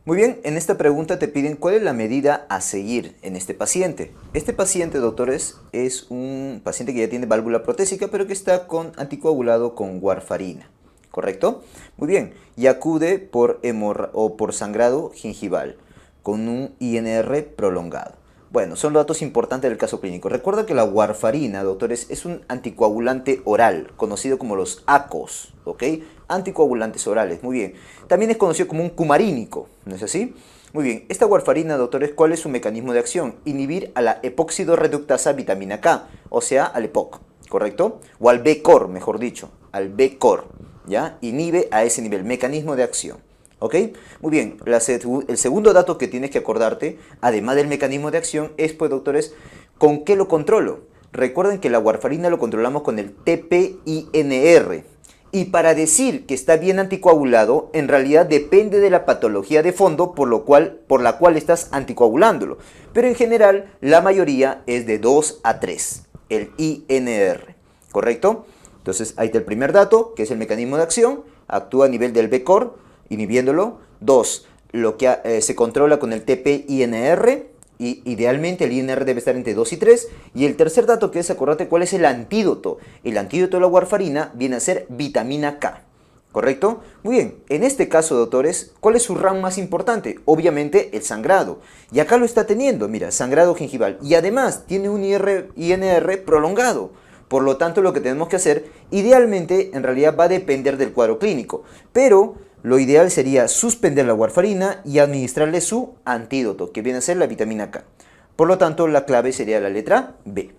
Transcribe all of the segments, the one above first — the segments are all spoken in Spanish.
Muy bien, en esta pregunta te piden cuál es la medida a seguir en este paciente. Este paciente, doctores, es un paciente que ya tiene válvula protésica, pero que está con anticoagulado con warfarina, ¿correcto? Muy bien, y acude por sangrado gingival, con un INR prolongado. Bueno, son datos importantes del caso clínico. Recuerda que la warfarina, doctores, es un anticoagulante oral, conocido como los ACOs, ¿ok? Anticoagulantes orales, muy bien. También es conocido como un cumarínico, ¿no es así? Muy bien, esta warfarina, doctores, ¿cuál es su mecanismo de acción? Inhibir a la epóxido reductasa vitamina K, o sea, al EPOC, ¿correcto? O al B-Cor, mejor dicho, al B-Cor, ¿ya? Inhibe a ese nivel, mecanismo de acción. ¿Ok? Muy bien, el segundo dato que tienes que acordarte, además del mecanismo de acción, es, pues, doctores, ¿con qué lo controlo? Recuerden que la warfarina lo controlamos con el TPINR. Y para decir que está bien anticoagulado, en realidad depende de la patología de fondo por la cual estás anticoagulándolo. Pero en general, la mayoría es de 2 a 3, el INR. ¿Correcto? Entonces, ahí está el primer dato, que es el mecanismo de acción. Actúa a nivel del B-Cor, inhibiéndolo. 2, lo que se controla con el TPINR. Y idealmente el INR debe estar entre 2 y 3. Y el tercer dato que es, acordate cuál es el antídoto. El antídoto de la warfarina viene a ser vitamina K. ¿Correcto? Muy bien, en este caso, doctores, ¿cuál es su RAM más importante? Obviamente el sangrado. Y acá lo está teniendo, mira, sangrado gingival. Y además tiene un INR prolongado. Por lo tanto, lo que tenemos que hacer, idealmente, en realidad va a depender del cuadro clínico. Pero lo ideal sería suspender la warfarina y administrarle su antídoto, que viene a ser la vitamina K. Por lo tanto, la clave sería la letra B.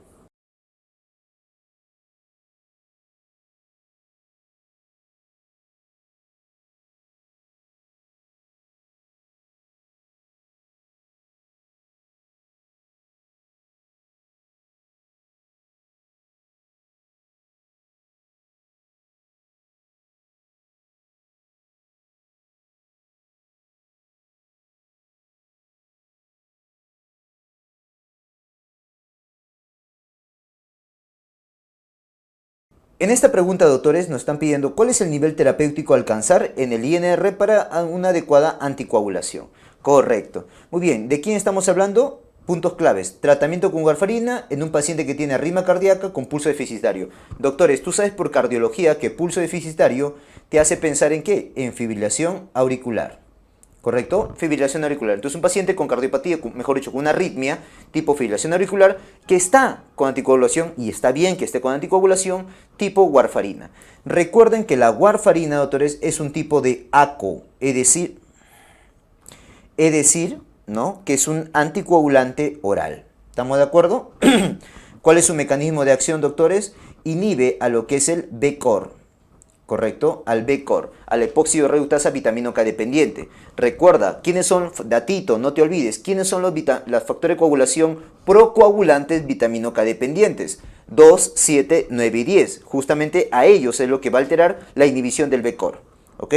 En esta pregunta, doctores, nos están pidiendo cuál es el nivel terapéutico a alcanzar en el INR para una adecuada anticoagulación. Correcto. Muy bien, ¿de quién estamos hablando? Puntos claves. Tratamiento con warfarina en un paciente que tiene arritmia cardíaca con pulso deficitario. Doctores, tú sabes por cardiología que pulso deficitario te hace pensar en qué? En fibrilación auricular. ¿Correcto? Fibrilación auricular. Entonces, un paciente con cardiopatía, mejor dicho, con una arritmia tipo fibrilación auricular, que está con anticoagulación, y está bien que esté con anticoagulación, tipo warfarina. Recuerden que la warfarina, doctores, es un tipo de ACO, es decir, ¿no? Que es un anticoagulante oral. ¿Estamos de acuerdo? ¿Cuál es su mecanismo de acción, doctores? Inhibe a lo que es el B-Cor. ¿Correcto? Al B-Cor, al epóxido reductasa vitamina K dependiente. Recuerda, ¿quiénes son, datito, no te olvides, quiénes son los factores de coagulación procoagulantes vitamina K dependientes? 2, 7, 9 y 10. Justamente a ellos es lo que va a alterar la inhibición del B-Cor. ¿Ok?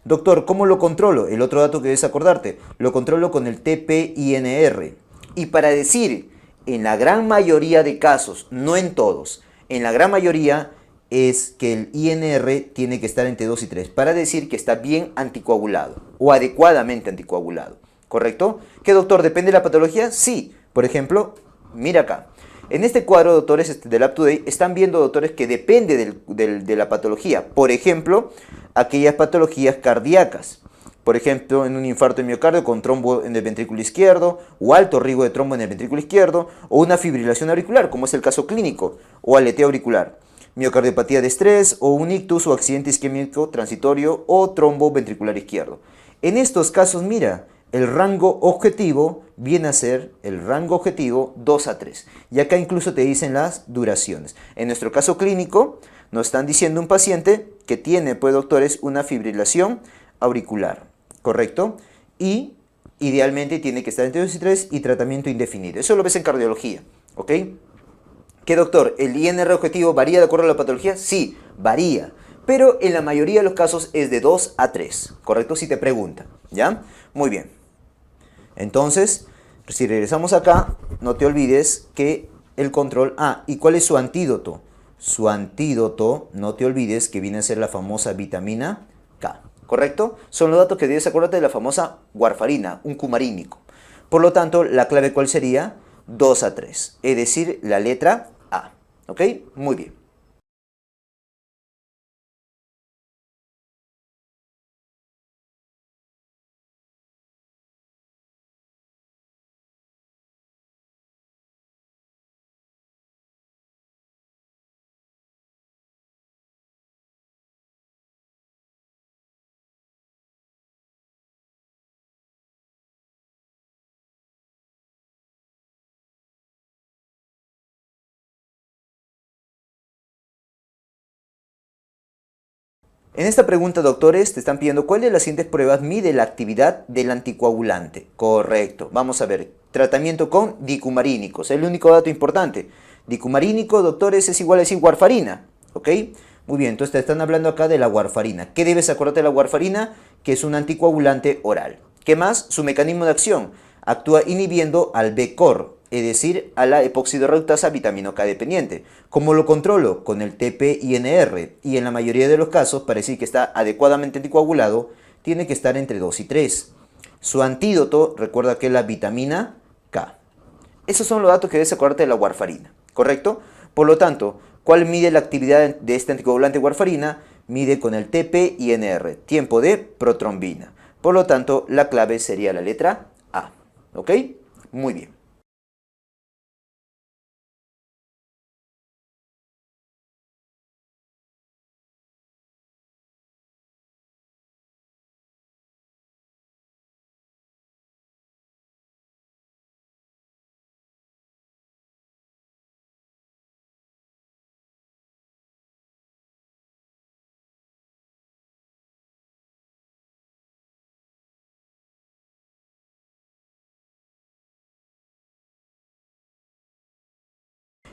Doctor, ¿cómo lo controlo? El otro dato que debes acordarte, lo controlo con el TPINR. Y para decir, en la gran mayoría de casos, no en todos, en la gran mayoría es que el INR tiene que estar entre 2 y 3 para decir que está bien anticoagulado o adecuadamente anticoagulado. ¿Correcto? ¿Qué, doctor? ¿Depende de la patología? Sí. Por ejemplo, mira acá. En este cuadro, doctores, del UpToDate, están viendo, doctores, que depende de la patología. Por ejemplo, aquellas patologías cardíacas. Por ejemplo, en un infarto de miocardio con trombo en el ventrículo izquierdo, o alto riesgo de trombo en el ventrículo izquierdo, o una fibrilación auricular, como es el caso clínico, o aleteo auricular, miocardiopatía de estrés, o un ictus o accidente isquémico transitorio, o trombo ventricular izquierdo. En estos casos, mira, el rango objetivo viene a ser el rango objetivo 2 a 3. Y acá incluso te dicen las duraciones. En nuestro caso clínico, nos están diciendo un paciente que tiene, pues, doctores, una fibrilación auricular, ¿correcto? Y idealmente tiene que estar entre 2 y 3 y tratamiento indefinido. Eso lo ves en cardiología, ¿ok? ¿Qué, doctor? ¿El INR objetivo varía de acuerdo a la patología? Sí, varía. Pero en la mayoría de los casos es de 2 a 3, ¿correcto? Si te pregunta, ¿ya? Muy bien. Entonces, si regresamos acá, no te olvides que el control... ¿y cuál es su antídoto? Su antídoto, no te olvides que viene a ser la famosa vitamina K. ¿correcto? Son los datos que debes acordarte de la famosa warfarina, un cumarínico. Por lo tanto, la clave ¿cuál sería? 2A3, es decir, la letra A. ¿Ok? Muy bien. En esta pregunta, doctores, te están pidiendo cuál de las siguientes pruebas mide la actividad del anticoagulante. Correcto. Vamos a ver. Tratamiento con dicumarínicos. El único dato importante. Dicumarínico, doctores, es igual a decir warfarina. ¿Ok? Muy bien. Entonces te están hablando acá de la warfarina. ¿Qué debes acordarte de la warfarina? Que es un anticoagulante oral. ¿Qué más? Su mecanismo de acción. Actúa inhibiendo al B-Cor, es decir, a la epoxidorreductasa vitamina K dependiente. ¿Cómo lo controlo? Con el TPINR. Y en la mayoría de los casos, para decir que está adecuadamente anticoagulado, tiene que estar entre 2 y 3. Su antídoto, recuerda que es la vitamina K. Esos son los datos que debes acordarte de la warfarina, ¿correcto? Por lo tanto, ¿cuál mide la actividad de este anticoagulante warfarina? Mide con el TPINR, tiempo de protrombina. Por lo tanto, la clave sería la letra A. ¿Ok? Muy bien.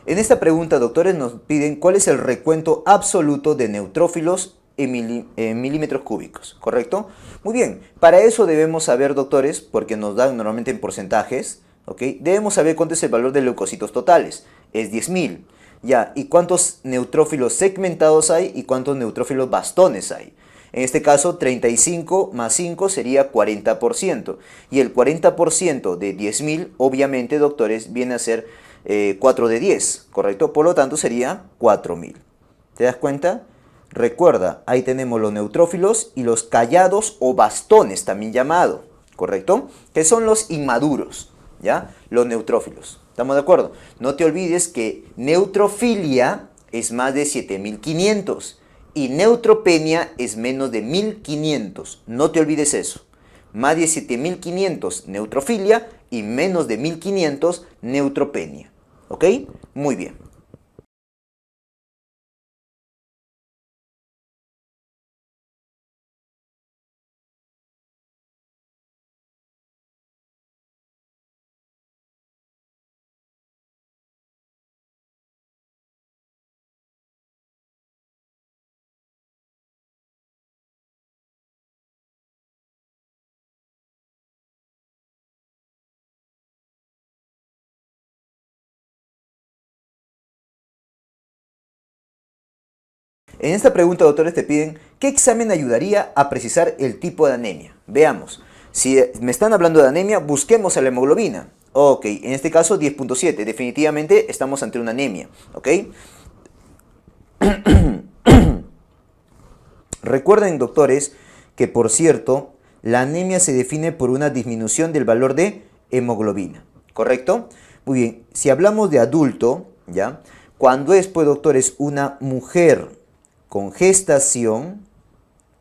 En esta pregunta, doctores, nos piden cuál es el recuento absoluto de neutrófilos en milímetros cúbicos, ¿correcto? Muy bien, para eso debemos saber, doctores, porque nos dan normalmente en porcentajes, ¿ok? Debemos saber cuánto es el valor de leucocitos totales, es 10.000. Ya, ¿y cuántos neutrófilos segmentados hay y cuántos neutrófilos bastones hay? En este caso, 35 más 5 sería 40%. Y el 40% de 10.000, obviamente, doctores, viene a ser 4 de 10, ¿correcto? Por lo tanto, sería 4.000. ¿Te das cuenta? Recuerda, ahí tenemos los neutrófilos y los callados o bastones, también llamado, ¿correcto? Que son los inmaduros, ¿ya? Los neutrófilos. ¿Estamos de acuerdo? No te olvides que neutrofilia es más de 7.500 y neutropenia es menos de 1.500. No te olvides eso. Más de 7.500 neutrofilia y menos de 1.500 neutropenia. ¿Ok? Muy bien. En esta pregunta, doctores, te piden ¿qué examen ayudaría a precisar el tipo de anemia? Veamos. Si me están hablando de anemia, busquemos a la hemoglobina. Ok, en este caso 10.7. Definitivamente estamos ante una anemia. Ok. Recuerden, doctores, que por cierto, la anemia se define por una disminución del valor de hemoglobina. ¿Correcto? Muy bien. Si hablamos de adulto, ¿ya? Cuando es, pues, doctores, una mujer con gestación,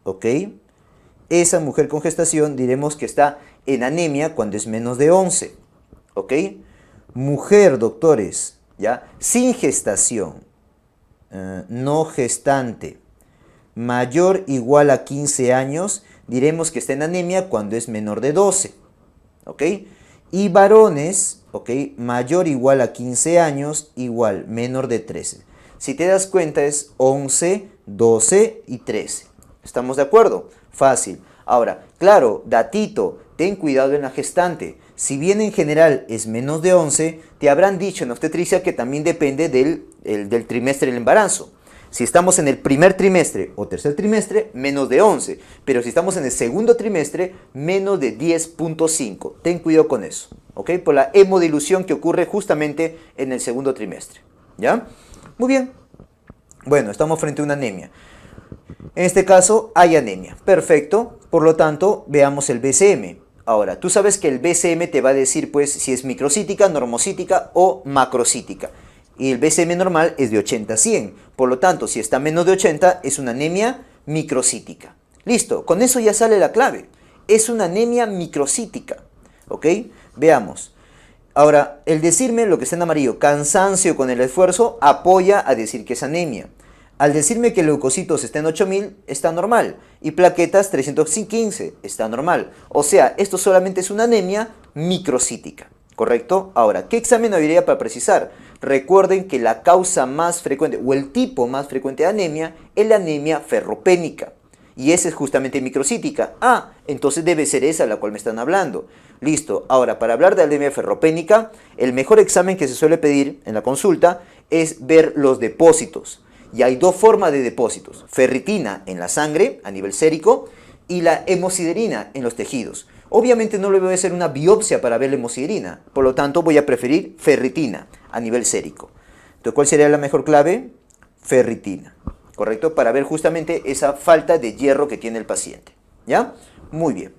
¿ok? Esa mujer con gestación diremos que está en anemia cuando es menos de 11, ¿ok? Mujer, doctores, ¿ya? Sin gestación, no gestante, mayor o igual a 15 años, diremos que está en anemia cuando es menor de 12, ¿ok? Y varones, ¿ok? Mayor o igual a 15 años, igual, menor de 13. Si te das cuenta es 11, 12 y 13. ¿Estamos de acuerdo? Fácil. Ahora, claro, datito, ten cuidado en la gestante. Si bien en general es menos de 11, te habrán dicho en obstetricia que también depende del trimestre del embarazo. Si estamos en el primer trimestre o tercer trimestre, menos de 11. Pero si estamos en el segundo trimestre, menos de 10.5. Ten cuidado con eso, ¿ok? Por la hemodilución que ocurre justamente en el segundo trimestre, ¿ya? Muy bien. Bueno, estamos frente a una anemia. En este caso hay anemia. Perfecto. Por lo tanto, veamos el BCM. Ahora, tú sabes que el BCM te va a decir pues si es microcítica, normocítica o macrocítica. Y el BCM normal es de 80 a 100. Por lo tanto, si está menos de 80, es una anemia microcítica. Listo, con eso ya sale la clave. Es una anemia microcítica. ¿Ok? Veamos. Ahora, el decirme lo que está en amarillo, cansancio con el esfuerzo, apoya a decir que es anemia. Al decirme que leucocitos está en 8000, está normal. Y plaquetas 315, está normal. O sea, esto solamente es una anemia microcítica. ¿Correcto? Ahora, ¿qué examen habría para precisar? Recuerden que la causa más frecuente o el tipo más frecuente de anemia es la anemia ferropénica. Y esa es justamente microcítica. Ah, entonces debe ser esa la cual me están hablando. Listo. Ahora, para hablar de anemia ferropénica, el mejor examen que se suele pedir en la consulta es ver los depósitos. Y hay dos formas de depósitos. Ferritina en la sangre a nivel sérico y la hemosiderina en los tejidos. Obviamente no le voy a hacer una biopsia para ver la hemosiderina. Por lo tanto, voy a preferir ferritina a nivel sérico. Entonces, ¿cuál sería la mejor clave? Ferritina. ¿Correcto? Para ver justamente esa falta de hierro que tiene el paciente. ¿Ya? Muy bien.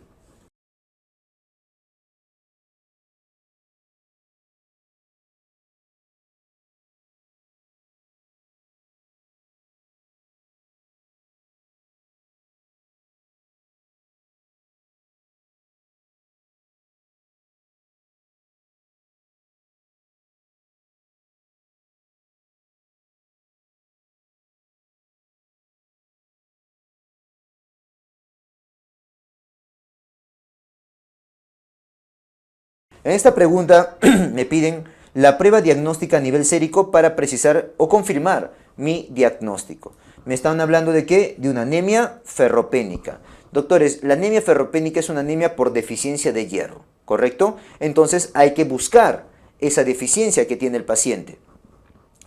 En esta pregunta me piden la prueba diagnóstica a nivel sérico para precisar o confirmar mi diagnóstico. ¿Me están hablando de qué? De una anemia ferropénica. Doctores, la anemia ferropénica es una anemia por deficiencia de hierro, ¿correcto? Entonces hay que buscar esa deficiencia que tiene el paciente.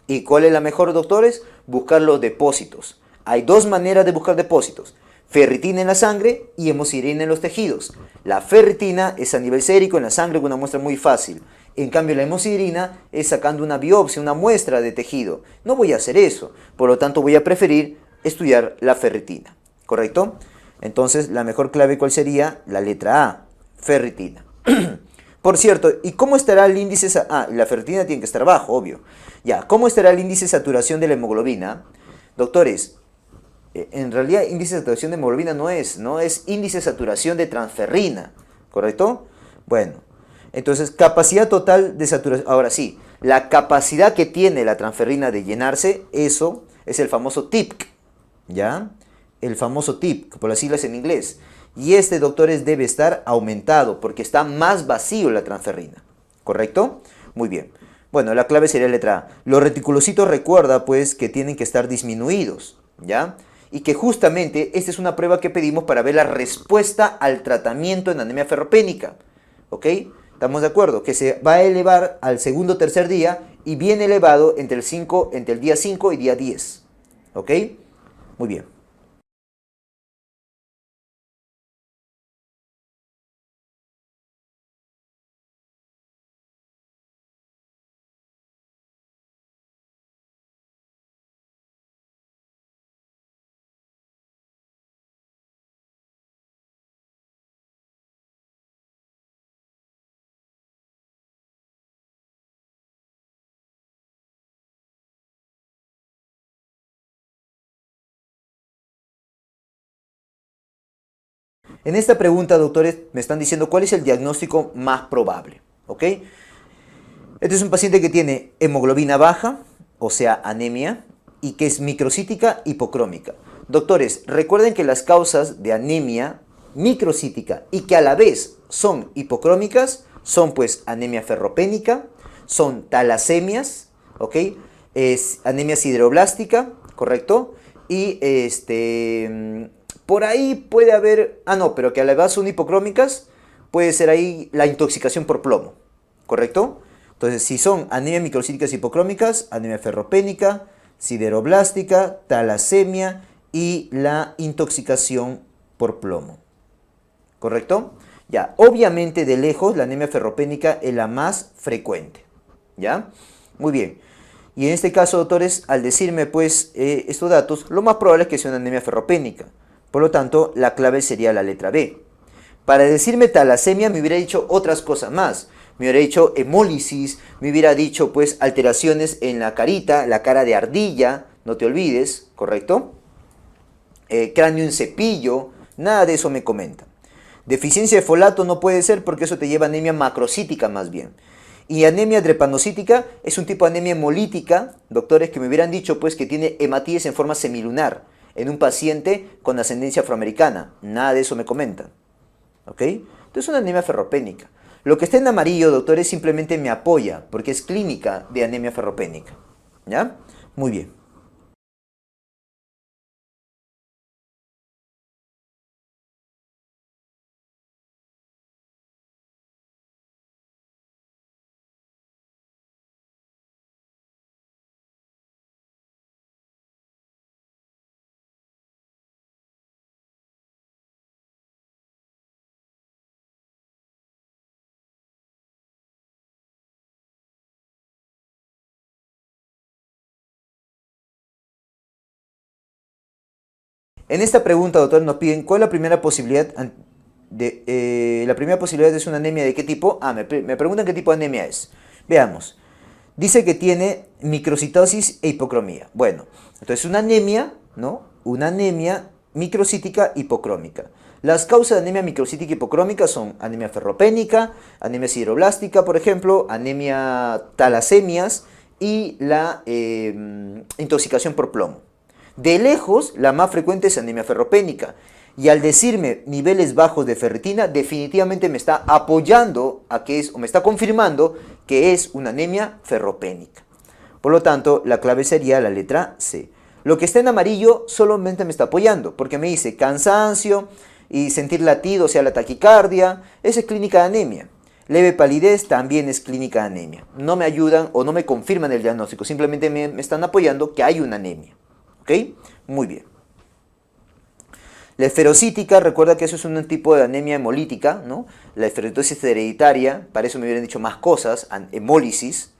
¿Y cuál es la mejor, doctores? Buscar los depósitos. Hay dos maneras de buscar depósitos. Ferritina en la sangre y hemosiderina en los tejidos. La ferritina es a nivel sérico en la sangre con una muestra muy fácil. En cambio la hemosiderina es sacando una biopsia, una muestra de tejido. No voy a hacer eso. Por lo tanto voy a preferir estudiar la ferritina. ¿Correcto? Entonces la mejor clave ¿cuál sería? La letra A. Ferritina. Por cierto, ¿y cómo estará el índice? La ferritina tiene que estar bajo, obvio. Ya, ¿cómo estará el índice de saturación de la hemoglobina? Doctores, en realidad índice de saturación de hemoglobina no es índice de saturación de transferrina, ¿correcto? Bueno, entonces capacidad total de saturación, ahora sí, la capacidad que tiene la transferrina de llenarse, eso es el famoso TIPC, ¿ya? El famoso TIPC, por las siglas en inglés. Y este, doctores, debe estar aumentado porque está más vacío la transferrina, ¿correcto? Muy bien. Bueno, la clave sería la letra A. Los reticulocitos recuerda pues que tienen que estar disminuidos, ¿ya? Y que justamente esta es una prueba que pedimos para ver la respuesta al tratamiento en anemia ferropénica, ¿ok? ¿Estamos de acuerdo? Que se va a elevar al segundo o tercer día y viene elevado entre el día 5 y día 10, ¿ok? Muy bien. En esta pregunta, doctores, me están diciendo cuál es el diagnóstico más probable, ¿ok? Este es un paciente que tiene hemoglobina baja, o sea, anemia, y que es microcítica hipocrómica. Doctores, recuerden que las causas de anemia microcítica y que a la vez son hipocrómicas son pues anemia ferropénica, son talasemias, ¿ok? Es anemia sideroblástica, ¿correcto? Y por ahí puede haber, no, pero que a la vez son hipocrómicas, puede ser ahí la intoxicación por plomo, ¿correcto? Entonces, si son anemia microcíticas hipocrómicas, anemia ferropénica, sideroblástica, talasemia y la intoxicación por plomo. ¿Correcto? Ya, obviamente de lejos la anemia ferropénica es la más frecuente. ¿Ya? Muy bien. Y en este caso, doctores, al decirme pues estos datos, lo más probable es que sea una anemia ferropénica. Por lo tanto, la clave sería la letra B. Para decirme talasemia me hubiera dicho otras cosas más. Me hubiera dicho hemólisis, me hubiera dicho pues alteraciones en la carita, la cara de ardilla, no te olvides, ¿correcto? Cráneo en cepillo, nada de eso me comenta. Deficiencia de folato no puede ser porque eso te lleva a anemia macrocítica más bien. Y anemia drepanocítica es un tipo de anemia hemolítica, doctores, que me hubieran dicho pues que tiene hematíes en forma semilunar en un paciente con ascendencia afroamericana. Nada de eso me comentan. ¿Ok? Entonces es una anemia ferropénica. Lo que está en amarillo, doctores, simplemente me apoya porque es clínica de anemia ferropénica. ¿Ya? Muy bien. En esta pregunta, doctor, nos piden cuál es la primera posibilidad la primera posibilidad es una anemia de qué tipo. Me preguntan qué tipo de anemia es. Veamos. Dice que tiene microcitosis e hipocromía. Bueno, entonces una anemia, ¿no? Una anemia microcítica hipocrómica. Las causas de anemia microcítica hipocrómica son anemia ferropénica, anemia sideroblástica, por ejemplo, anemia talasemias y la intoxicación por plomo. De lejos, la más frecuente es anemia ferropénica. Y al decirme niveles bajos de ferritina, definitivamente me está apoyando a que es, o me está confirmando que es una anemia ferropénica. Por lo tanto, la clave sería la letra C. Lo que está en amarillo solamente me está apoyando, porque me dice cansancio y sentir latido, o sea, la taquicardia, esa es clínica de anemia. Leve palidez también es clínica de anemia. No me ayudan o no me confirman el diagnóstico, simplemente me están apoyando que hay una anemia. ¿Ok? Muy bien. La esferocítica, recuerda que eso es un tipo de anemia hemolítica, ¿no? La esferotosis hereditaria, para eso me hubieran dicho más cosas, hemólisis.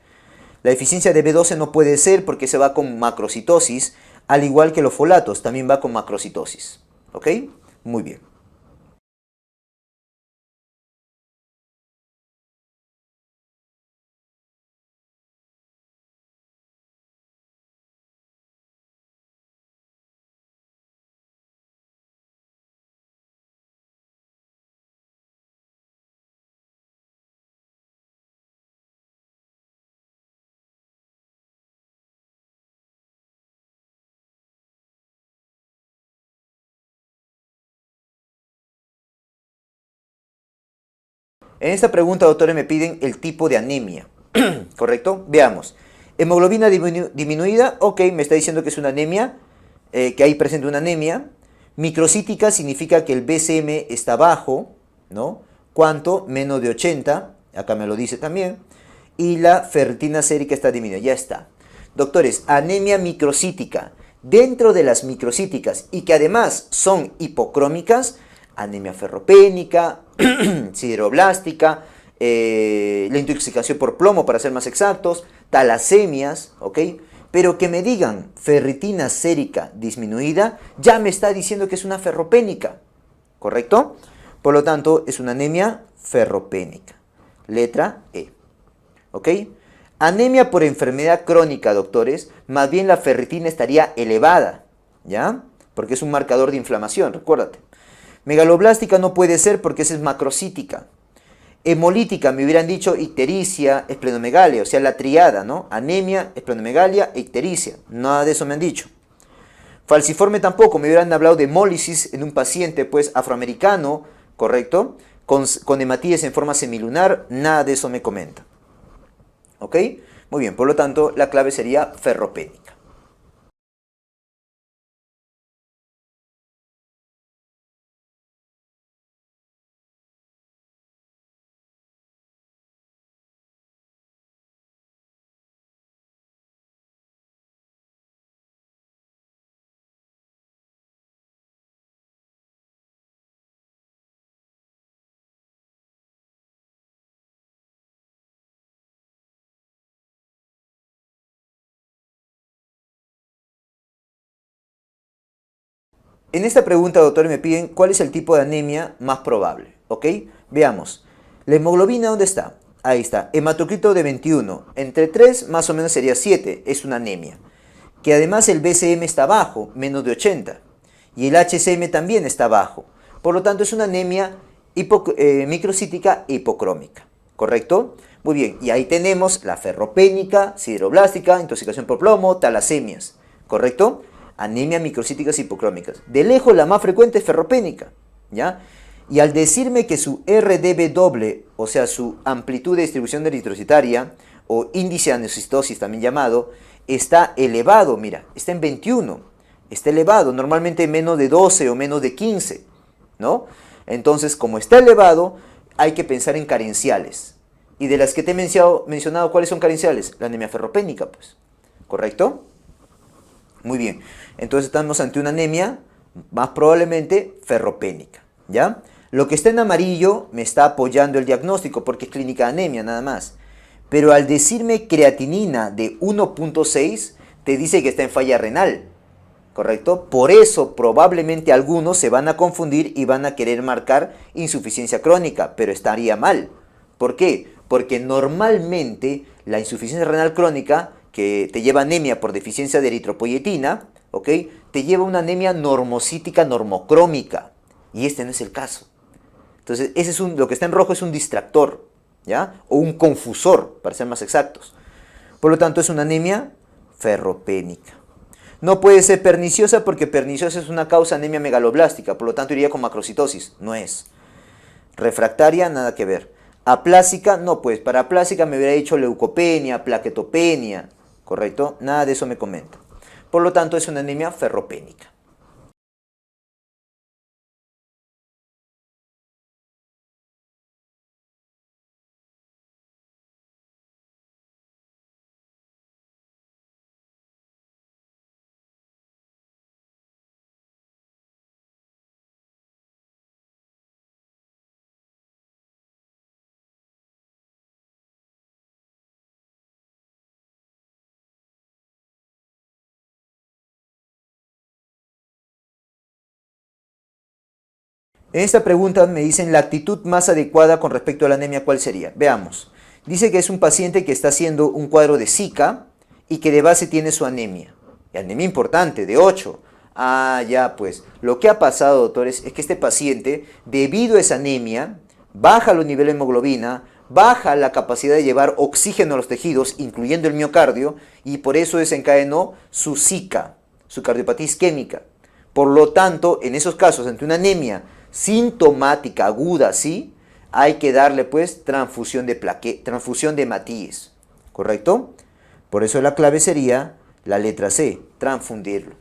La deficiencia de B12 no puede ser porque se va con macrocitosis, al igual que los folatos, también va con macrocitosis. ¿Ok? Muy bien. En esta pregunta, doctores, me piden el tipo de anemia. ¿Correcto? Veamos. Hemoglobina disminuida, ok, me está diciendo que es una anemia, que hay presente una anemia. Microcítica significa que el BCM está bajo, ¿no? ¿Cuánto? Menos de 80, acá me lo dice también. Y la ferritina sérica está disminuida, ya está. Doctores, anemia microcítica. Dentro de las microcíticas y que además son hipocrómicas, anemia ferropénica, sideroblástica, la intoxicación por plomo, para ser más exactos, talasemias, ¿ok? Pero que me digan ferritina sérica disminuida, ya me está diciendo que es una ferropénica, ¿correcto? Por lo tanto, es una anemia ferropénica. Letra E, ¿ok? Anemia por enfermedad crónica, doctores, más bien la ferritina estaría elevada, ¿ya? Porque es un marcador de inflamación, recuérdate. Megaloblástica no puede ser porque esa es macrocítica. Hemolítica, me hubieran dicho ictericia, esplenomegalia, o sea, la triada, ¿no? Anemia, esplenomegalia, ictericia. Nada de eso me han dicho. Falciforme tampoco, me hubieran hablado de hemólisis en un paciente, pues, afroamericano, ¿correcto? Con hematíes en forma semilunar, nada de eso me comenta. ¿Ok? Muy bien, por lo tanto, la clave sería ferropénica. En esta pregunta, doctor, me piden cuál es el tipo de anemia más probable. ¿Ok? Veamos. La hemoglobina, ¿dónde está? Ahí está. Hematocrito de 21. Entre 3 más o menos sería 7. Es una anemia. Que además el BCM está bajo, menos de 80. Y el HCM también está bajo. Por lo tanto, es una anemia microcítica hipocrómica. ¿Correcto? Muy bien. Y ahí tenemos la ferropénica, sideroblástica, intoxicación por plomo, talasemias. ¿Correcto? Anemia microcíticas hipocrómicas. De lejos la más frecuente es ferropénica, ¿ya? Y al decirme que su RDB doble, o sea, su amplitud de distribución eritrocitaria, o índice de anestocitosis también llamado, está elevado, mira, está en 21, está elevado, normalmente menos de 12 o menos de 15, ¿no? Entonces, como está elevado, hay que pensar en carenciales. Y de las que te he mencionado, ¿cuáles son carenciales? La anemia ferropénica, pues, ¿correcto? Muy bien, entonces estamos ante una anemia más probablemente ferropénica, ¿ya? Lo que está en amarillo me está apoyando el diagnóstico porque es clínica de anemia nada más. Pero al decirme creatinina de 1.6, te dice que está en falla renal, ¿correcto? Por eso probablemente algunos se van a confundir y van a querer marcar insuficiencia crónica, pero estaría mal. ¿Por qué? Porque normalmente la insuficiencia renal crónica, que te lleva anemia por deficiencia de eritropoyetina, ¿ok? Te lleva una anemia normocítica normocrómica. Y este no es el caso. Entonces, lo que está en rojo es un distractor, ¿ya? O un confusor, para ser más exactos. Por lo tanto, es una anemia ferropénica. No puede ser perniciosa porque perniciosa es una causa de anemia megaloblástica, por lo tanto iría con macrocitosis. No es. Refractaria, nada que ver. Aplásica, no, pues para aplásica me hubiera dicho leucopenia, plaquetopenia, ¿correcto? Nada de eso me comenta. Por lo tanto, es una anemia ferropénica. En esta pregunta me dicen la actitud más adecuada con respecto a la anemia, ¿cuál sería? Veamos. Dice que es un paciente que está haciendo un cuadro de Zika y que de base tiene su anemia. Y anemia importante, de 8. Ah, ya pues. Lo que ha pasado, doctores, es que este paciente, debido a esa anemia, baja los niveles de hemoglobina, baja la capacidad de llevar oxígeno a los tejidos, incluyendo el miocardio, y por eso desencadenó su Zika, su cardiopatía isquémica. Por lo tanto, en esos casos, ante una anemia sintomática aguda, ¿sí? Hay que darle pues transfusión de Matías, ¿correcto? Por eso la clave sería la letra C, transfundirlo,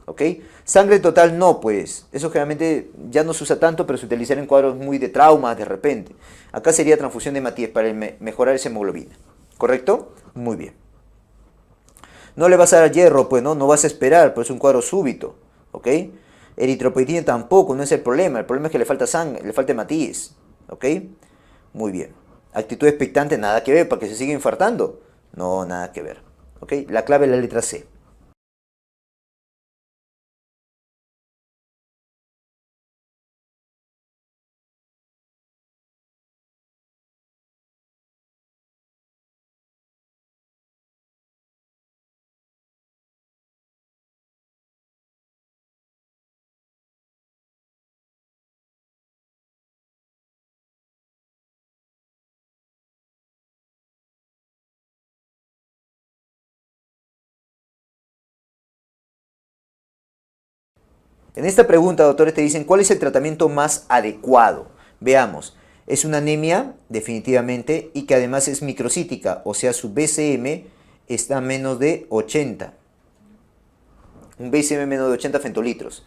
¿ok? Sangre total no, pues, eso generalmente ya no se usa tanto, pero se utilizaría en cuadros muy de trauma de repente. Acá sería transfusión de Matías para mejorar esa hemoglobina, ¿correcto? Muy bien. No le vas a dar hierro, pues no vas a esperar, pues es un cuadro súbito, ¿ok? Eritropoyetina tampoco, no es el problema es que le falta sangre, le falta hematíes, ¿ok? Muy bien. Actitud expectante, nada que ver, para que se siga infartando. No, nada que ver, ¿ok? La clave es la letra C. En esta pregunta, doctores, te dicen cuál es el tratamiento más adecuado. Veamos, es una anemia, definitivamente, y que además es microcítica, o sea, su BCM está a menos de 80. Un BCM menos de 80 fentolitros.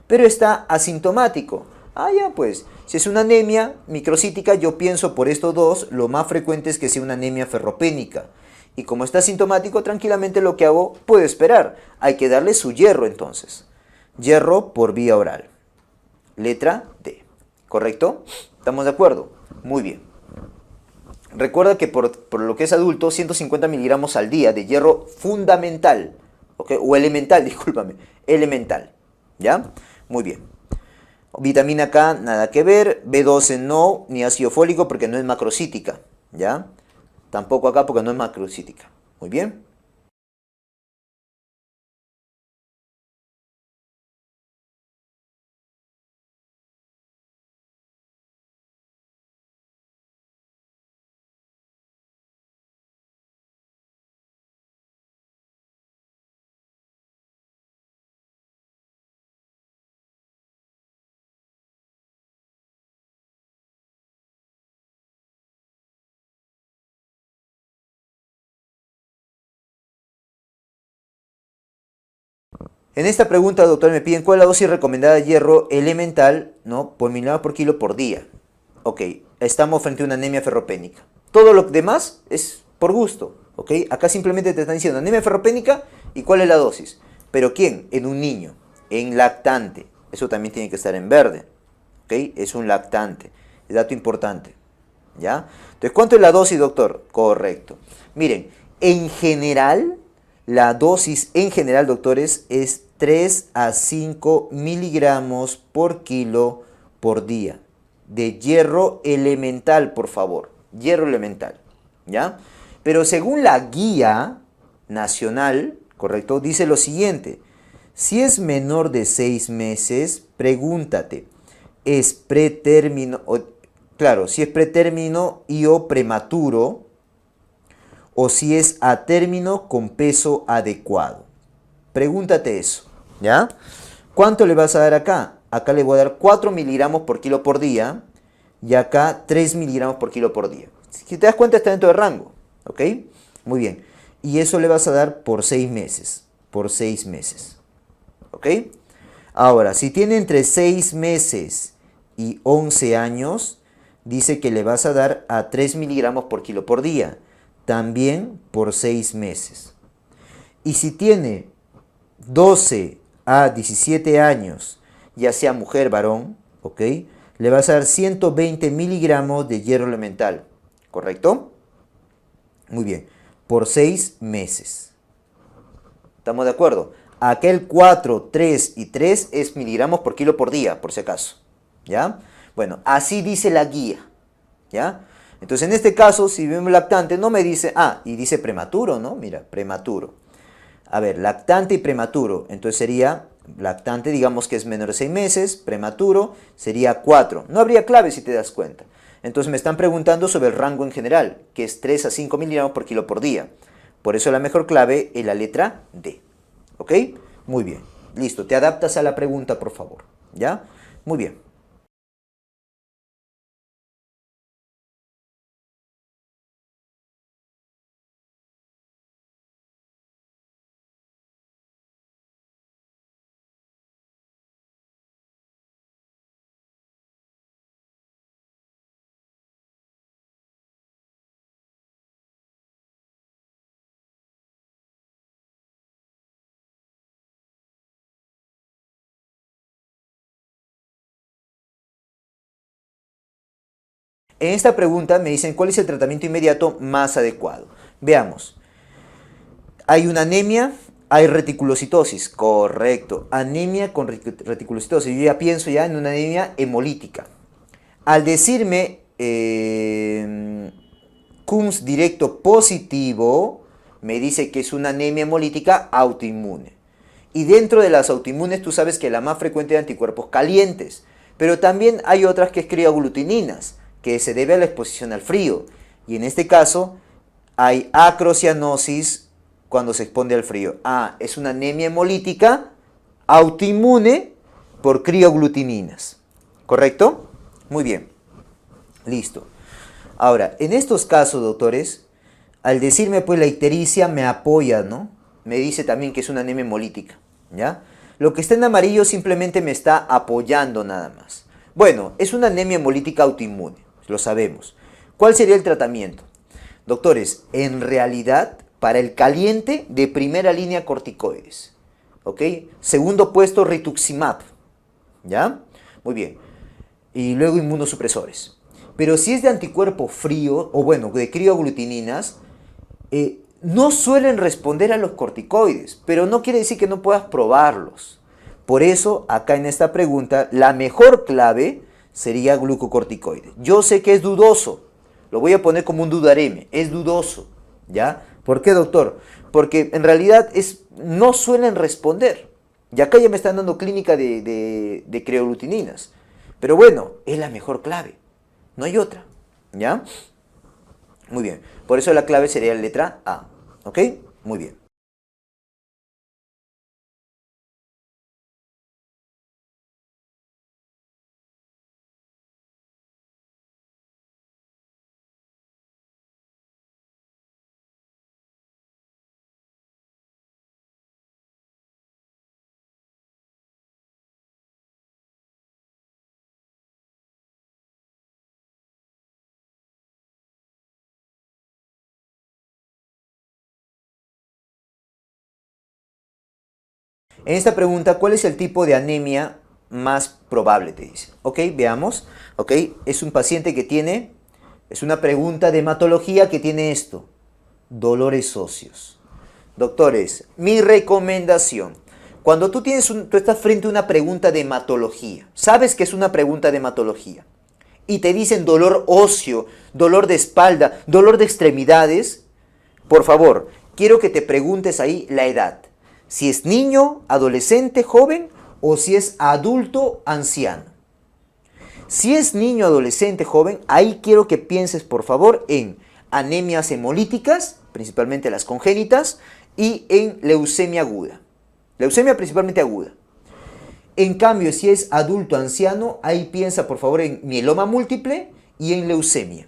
Pero está asintomático. Ah, ya pues, si es una anemia microcítica, yo pienso por estos dos, lo más frecuente es que sea una anemia ferropénica. Y como está asintomático, tranquilamente lo que hago, puedo esperar. Hay que darle su hierro entonces. Hierro por vía oral. Letra D. ¿Correcto? ¿Estamos de acuerdo? Muy bien. Recuerda que por lo que es adulto, 150 miligramos al día de hierro fundamental. ¿Ok? O elemental, discúlpame. Elemental. ¿Ya? Muy bien. Vitamina K, nada que ver. B12 no, ni ácido fólico porque no es macrocítica, ¿ya? Tampoco acá porque no es macrocítica. Muy bien. En esta pregunta, doctor, me piden cuál es la dosis recomendada de hierro elemental, ¿no? Por miligramos por kilo por día. Ok, estamos frente a una anemia ferropénica. Todo lo demás es por gusto, ¿ok? Acá simplemente te están diciendo anemia ferropénica y cuál es la dosis. Pero ¿quién? En un niño, en lactante. Eso también tiene que estar en verde, ¿ok? Es un lactante. Es dato importante, ¿ya? Entonces, ¿cuánto es la dosis, doctor? Correcto. Miren, en general, la dosis en general, doctores, es 3 a 5 miligramos por kilo por día. De hierro elemental, por favor. Hierro elemental, ¿ya? Pero según la guía nacional, ¿correcto? Dice lo siguiente. Si es menor de 6 meses, pregúntate, ¿es pretérmino? Claro, si es pretérmino y o prematuro, o si es a término con peso adecuado. Pregúntate eso, ¿ya? ¿Cuánto le vas a dar acá? Acá le voy a dar 4 miligramos por kilo por día y acá 3 miligramos por kilo por día. Si te das cuenta está dentro del rango, ¿ok? Muy bien. Y eso le vas a dar por 6 meses, por 6 meses, ¿ok? Ahora, si tiene entre 6 meses y 11 años, dice que le vas a dar a 3 miligramos por kilo por día, también por 6 meses. Y si tiene 12 a 17 años, ya sea mujer, varón, ¿ok? Le vas a dar 120 miligramos de hierro elemental, ¿correcto? Muy bien, por 6 meses. ¿Estamos de acuerdo? Aquel 4, 3 y 3 es miligramos por kilo por día, por si acaso, ¿ya? Bueno, así dice la guía, ¿ya? Entonces, en este caso, si vemos lactante, no me dice, y dice prematuro, ¿no? Mira, prematuro. A ver, lactante y prematuro. Entonces sería, lactante digamos que es menor de 6 meses, prematuro sería 4. No habría clave si te das cuenta. Entonces me están preguntando sobre el rango en general, que es 3 a 5 miligramos por kilo por día. Por eso la mejor clave es la letra D. ¿Ok? Muy bien. Listo, te adaptas a la pregunta, por favor. ¿Ya? Muy bien. En esta pregunta me dicen cuál es el tratamiento inmediato más adecuado. Veamos. Hay una anemia, hay reticulocitosis. Correcto. Anemia con reticulocitosis. Yo ya pienso ya en una anemia hemolítica. Al decirme CUMS directo positivo, me dice que es una anemia hemolítica autoinmune. Y dentro de las autoinmunes tú sabes que la más frecuente de anticuerpos calientes. Pero también hay otras que es crioaglutininas, que se debe a la exposición al frío. Y en este caso hay acrocianosis cuando se expone al frío. Es una anemia hemolítica autoinmune por crioaglutininas. ¿Correcto? Muy bien. Listo. Ahora, en estos casos, doctores, al decirme pues la ictericia me apoya, ¿no? Me dice también que es una anemia hemolítica, ¿ya? Lo que está en amarillo simplemente me está apoyando nada más. Bueno, es una anemia hemolítica autoinmune, lo sabemos. ¿Cuál sería el tratamiento? Doctores, en realidad, para el caliente, de primera línea corticoides, ¿ok? Segundo puesto, rituximab, ¿ya? Muy bien. Y luego inmunosupresores. Pero si es de anticuerpo frío, o bueno, de crioaglutininas, no suelen responder a los corticoides, pero no quiere decir que no puedas probarlos. Por eso, acá en esta pregunta, la mejor clave sería glucocorticoide. Yo sé que es dudoso, lo voy a poner como un dudareme, es dudoso, ¿ya? ¿Por qué, doctor? Porque en realidad no suelen responder. Y acá ya me están dando clínica de creolutininas. Pero bueno, es la mejor clave, no hay otra, ¿ya? Muy bien, por eso la clave sería la letra A, ¿ok? Muy bien. En esta pregunta, ¿cuál es el tipo de anemia más probable? Te dice. Ok, veamos. Ok, es un paciente que tiene, es una pregunta de hematología que tiene esto, dolores óseos. Doctores, mi recomendación, cuando tú estás frente a una pregunta de hematología, sabes que es una pregunta de hematología, y te dicen dolor óseo, dolor de espalda, dolor de extremidades, por favor, quiero que te preguntes ahí la edad. Si es niño, adolescente, joven o si es adulto, anciano. Si es niño, adolescente, joven, ahí quiero que pienses por favor en anemias hemolíticas, principalmente las congénitas, y en leucemia aguda. Leucemia principalmente aguda. En cambio, si es adulto, anciano, ahí piensa por favor en mieloma múltiple y en leucemia.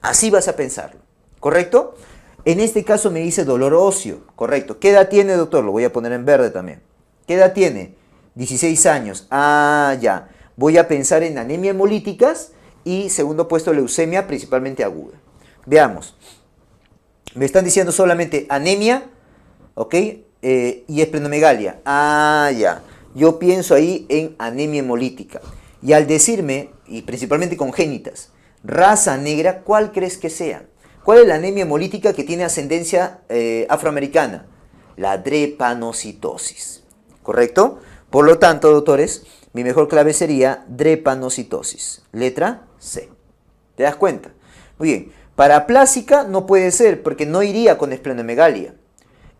Así vas a pensarlo, ¿correcto? En este caso me dice dolor óseo, correcto. ¿Qué edad tiene, doctor? Lo voy a poner en verde también. ¿Qué edad tiene? 16 años. Ah, ya. Voy a pensar en anemia hemolíticas y segundo puesto leucemia, principalmente aguda. Veamos. Me están diciendo solamente anemia, ¿ok? Y esplenomegalia. Ah, ya. Yo pienso ahí en anemia hemolítica. Y al decirme, y principalmente congénitas, raza negra, ¿cuál crees que sea? ¿Cuál es la anemia hemolítica que tiene ascendencia afroamericana? La drepanocitosis. ¿Correcto? Por lo tanto, doctores, mi mejor clave sería drepanocitosis. Letra C. ¿Te das cuenta? Muy bien. Paraplásica no puede ser porque no iría con esplenomegalia.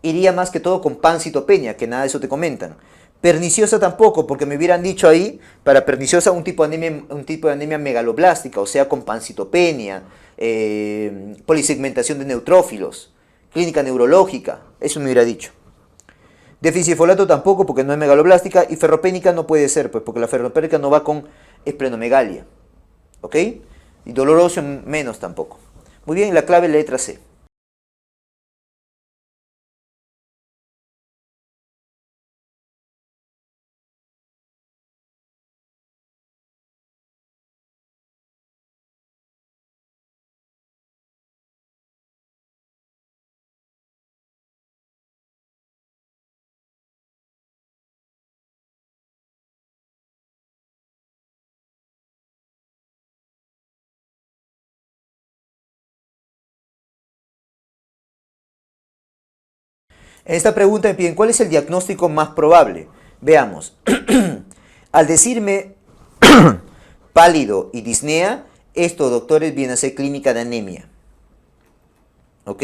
Iría más que todo con pancitopenia, que nada de eso te comentan. Perniciosa tampoco, porque me hubieran dicho ahí, para perniciosa un tipo de anemia megaloblástica, o sea, con pancitopenia, polisegmentación de neutrófilos, clínica neurológica, eso me hubiera dicho. Déficit de folato tampoco, porque no es megaloblástica, y ferropénica no puede ser, pues porque la ferropénica no va con esplenomegalia, ¿ok? Y dolor óseo menos tampoco. Muy bien, la clave es la letra C. En esta pregunta me piden, ¿cuál es el diagnóstico más probable? Veamos. Al decirme pálido y disnea, esto, doctores, viene a ser clínica de anemia. ¿Ok?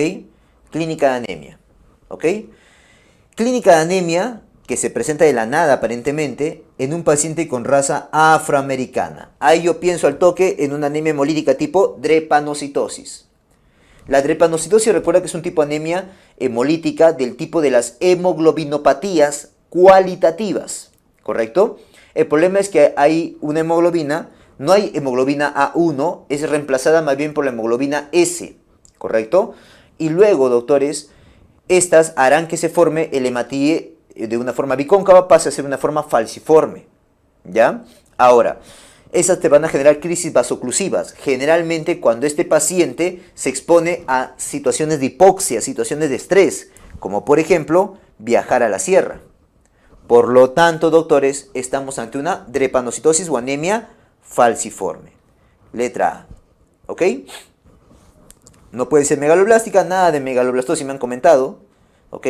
Clínica de anemia. ¿Ok? Clínica de anemia que se presenta de la nada aparentemente en un paciente con raza afroamericana. Ahí yo pienso al toque en una anemia hemolítica tipo drepanocitosis. La drepanocitosis recuerda que es un tipo de anemia hemolítica del tipo de las hemoglobinopatías cualitativas, ¿correcto? El problema es que hay una hemoglobina, no hay hemoglobina A1, es reemplazada más bien por la hemoglobina S, ¿correcto? Y luego, doctores, estas harán que se forme el hematíe de una forma bicóncava, pase a ser una forma falciforme, ¿ya? Ahora, esas te van a generar crisis vasoclusivas, generalmente cuando este paciente se expone a situaciones de hipoxia, situaciones de estrés, como por ejemplo viajar a la sierra. Por lo tanto, doctores, estamos ante una drepanocitosis o anemia falciforme. Letra A. ¿Ok? No puede ser megaloblástica, nada de megaloblastosis me han comentado. ¿Ok?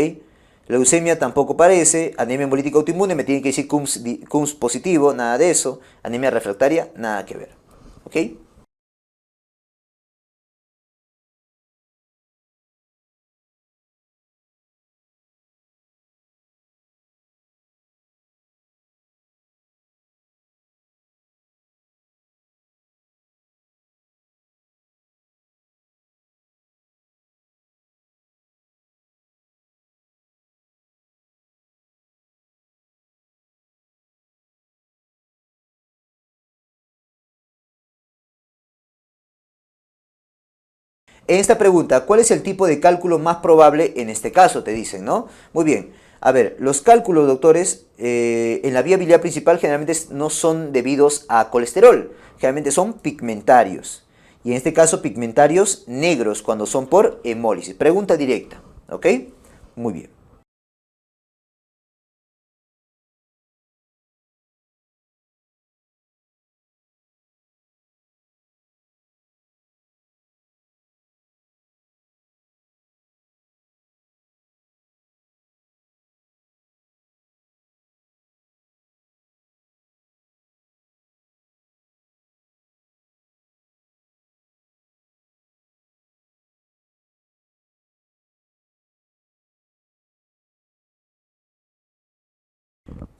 Leucemia tampoco parece. Anemia hemolítica autoinmune, me tienen que decir CUMS positivo, nada de eso. Anemia refractaria, nada que ver. ¿Ok? En esta pregunta, ¿cuál es el tipo de cálculo más probable en este caso? Te dicen, ¿no? Muy bien. A ver, los cálculos, doctores, en la vía biliar principal generalmente no son debidos a colesterol, generalmente son pigmentarios. Y en este caso, pigmentarios negros cuando son por hemólisis. Pregunta directa, ¿ok? Muy bien.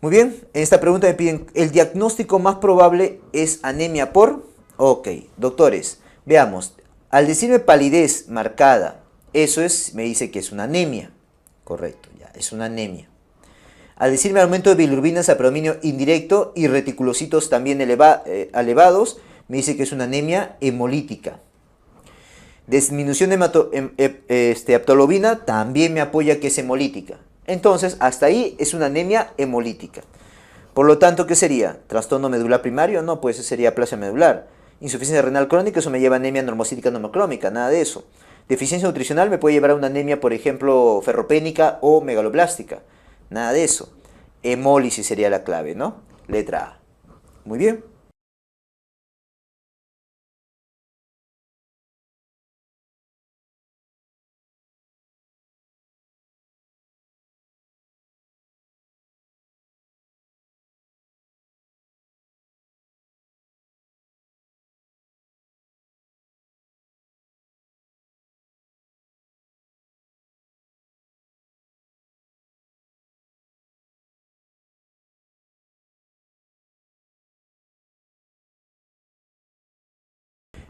Muy bien, en esta pregunta me piden, ¿el diagnóstico más probable es anemia por? Ok, doctores, veamos, al decirme palidez marcada, eso es, me dice que es una anemia. Correcto, ya, es una anemia. Al decirme aumento de bilirrubinas a predominio indirecto y reticulocitos también elevados, me dice que es una anemia hemolítica. Disminución de aptolobina también me apoya que es hemolítica. Entonces, hasta ahí es una anemia hemolítica. Por lo tanto, ¿qué sería? ¿Trastorno medular primario? No, pues sería aplasia medular. Insuficiencia renal crónica, eso me lleva a anemia normocítica normocrómica, nada de eso. Deficiencia nutricional me puede llevar a una anemia, por ejemplo, ferropénica o megaloblástica. Nada de eso. Hemólisis sería la clave, ¿no? Letra A. Muy bien.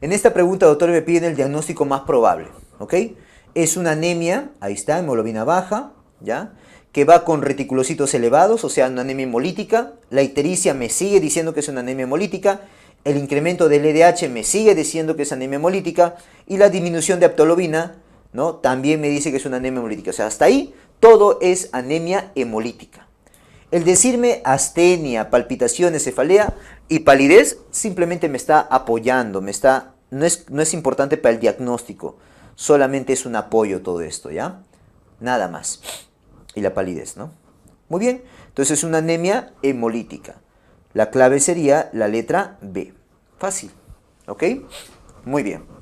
En esta pregunta, doctor, me piden el diagnóstico más probable, ¿ok? Es una anemia, ahí está, hemoglobina baja, ¿ya? Que va con reticulocitos elevados, o sea, una anemia hemolítica. La ictericia me sigue diciendo que es una anemia hemolítica. El incremento del LDH me sigue diciendo que es anemia hemolítica. Y la disminución de aptolobina, ¿no? También me dice que es una anemia hemolítica. O sea, hasta ahí todo es anemia hemolítica. El decirme astenia, palpitaciones, cefalea y palidez simplemente me está apoyando, no es importante para el diagnóstico, solamente es un apoyo todo esto, ¿ya? Nada más. Y la palidez, ¿no? Muy bien, entonces es una anemia hemolítica. La clave sería la letra B. Fácil, ¿ok? Muy bien.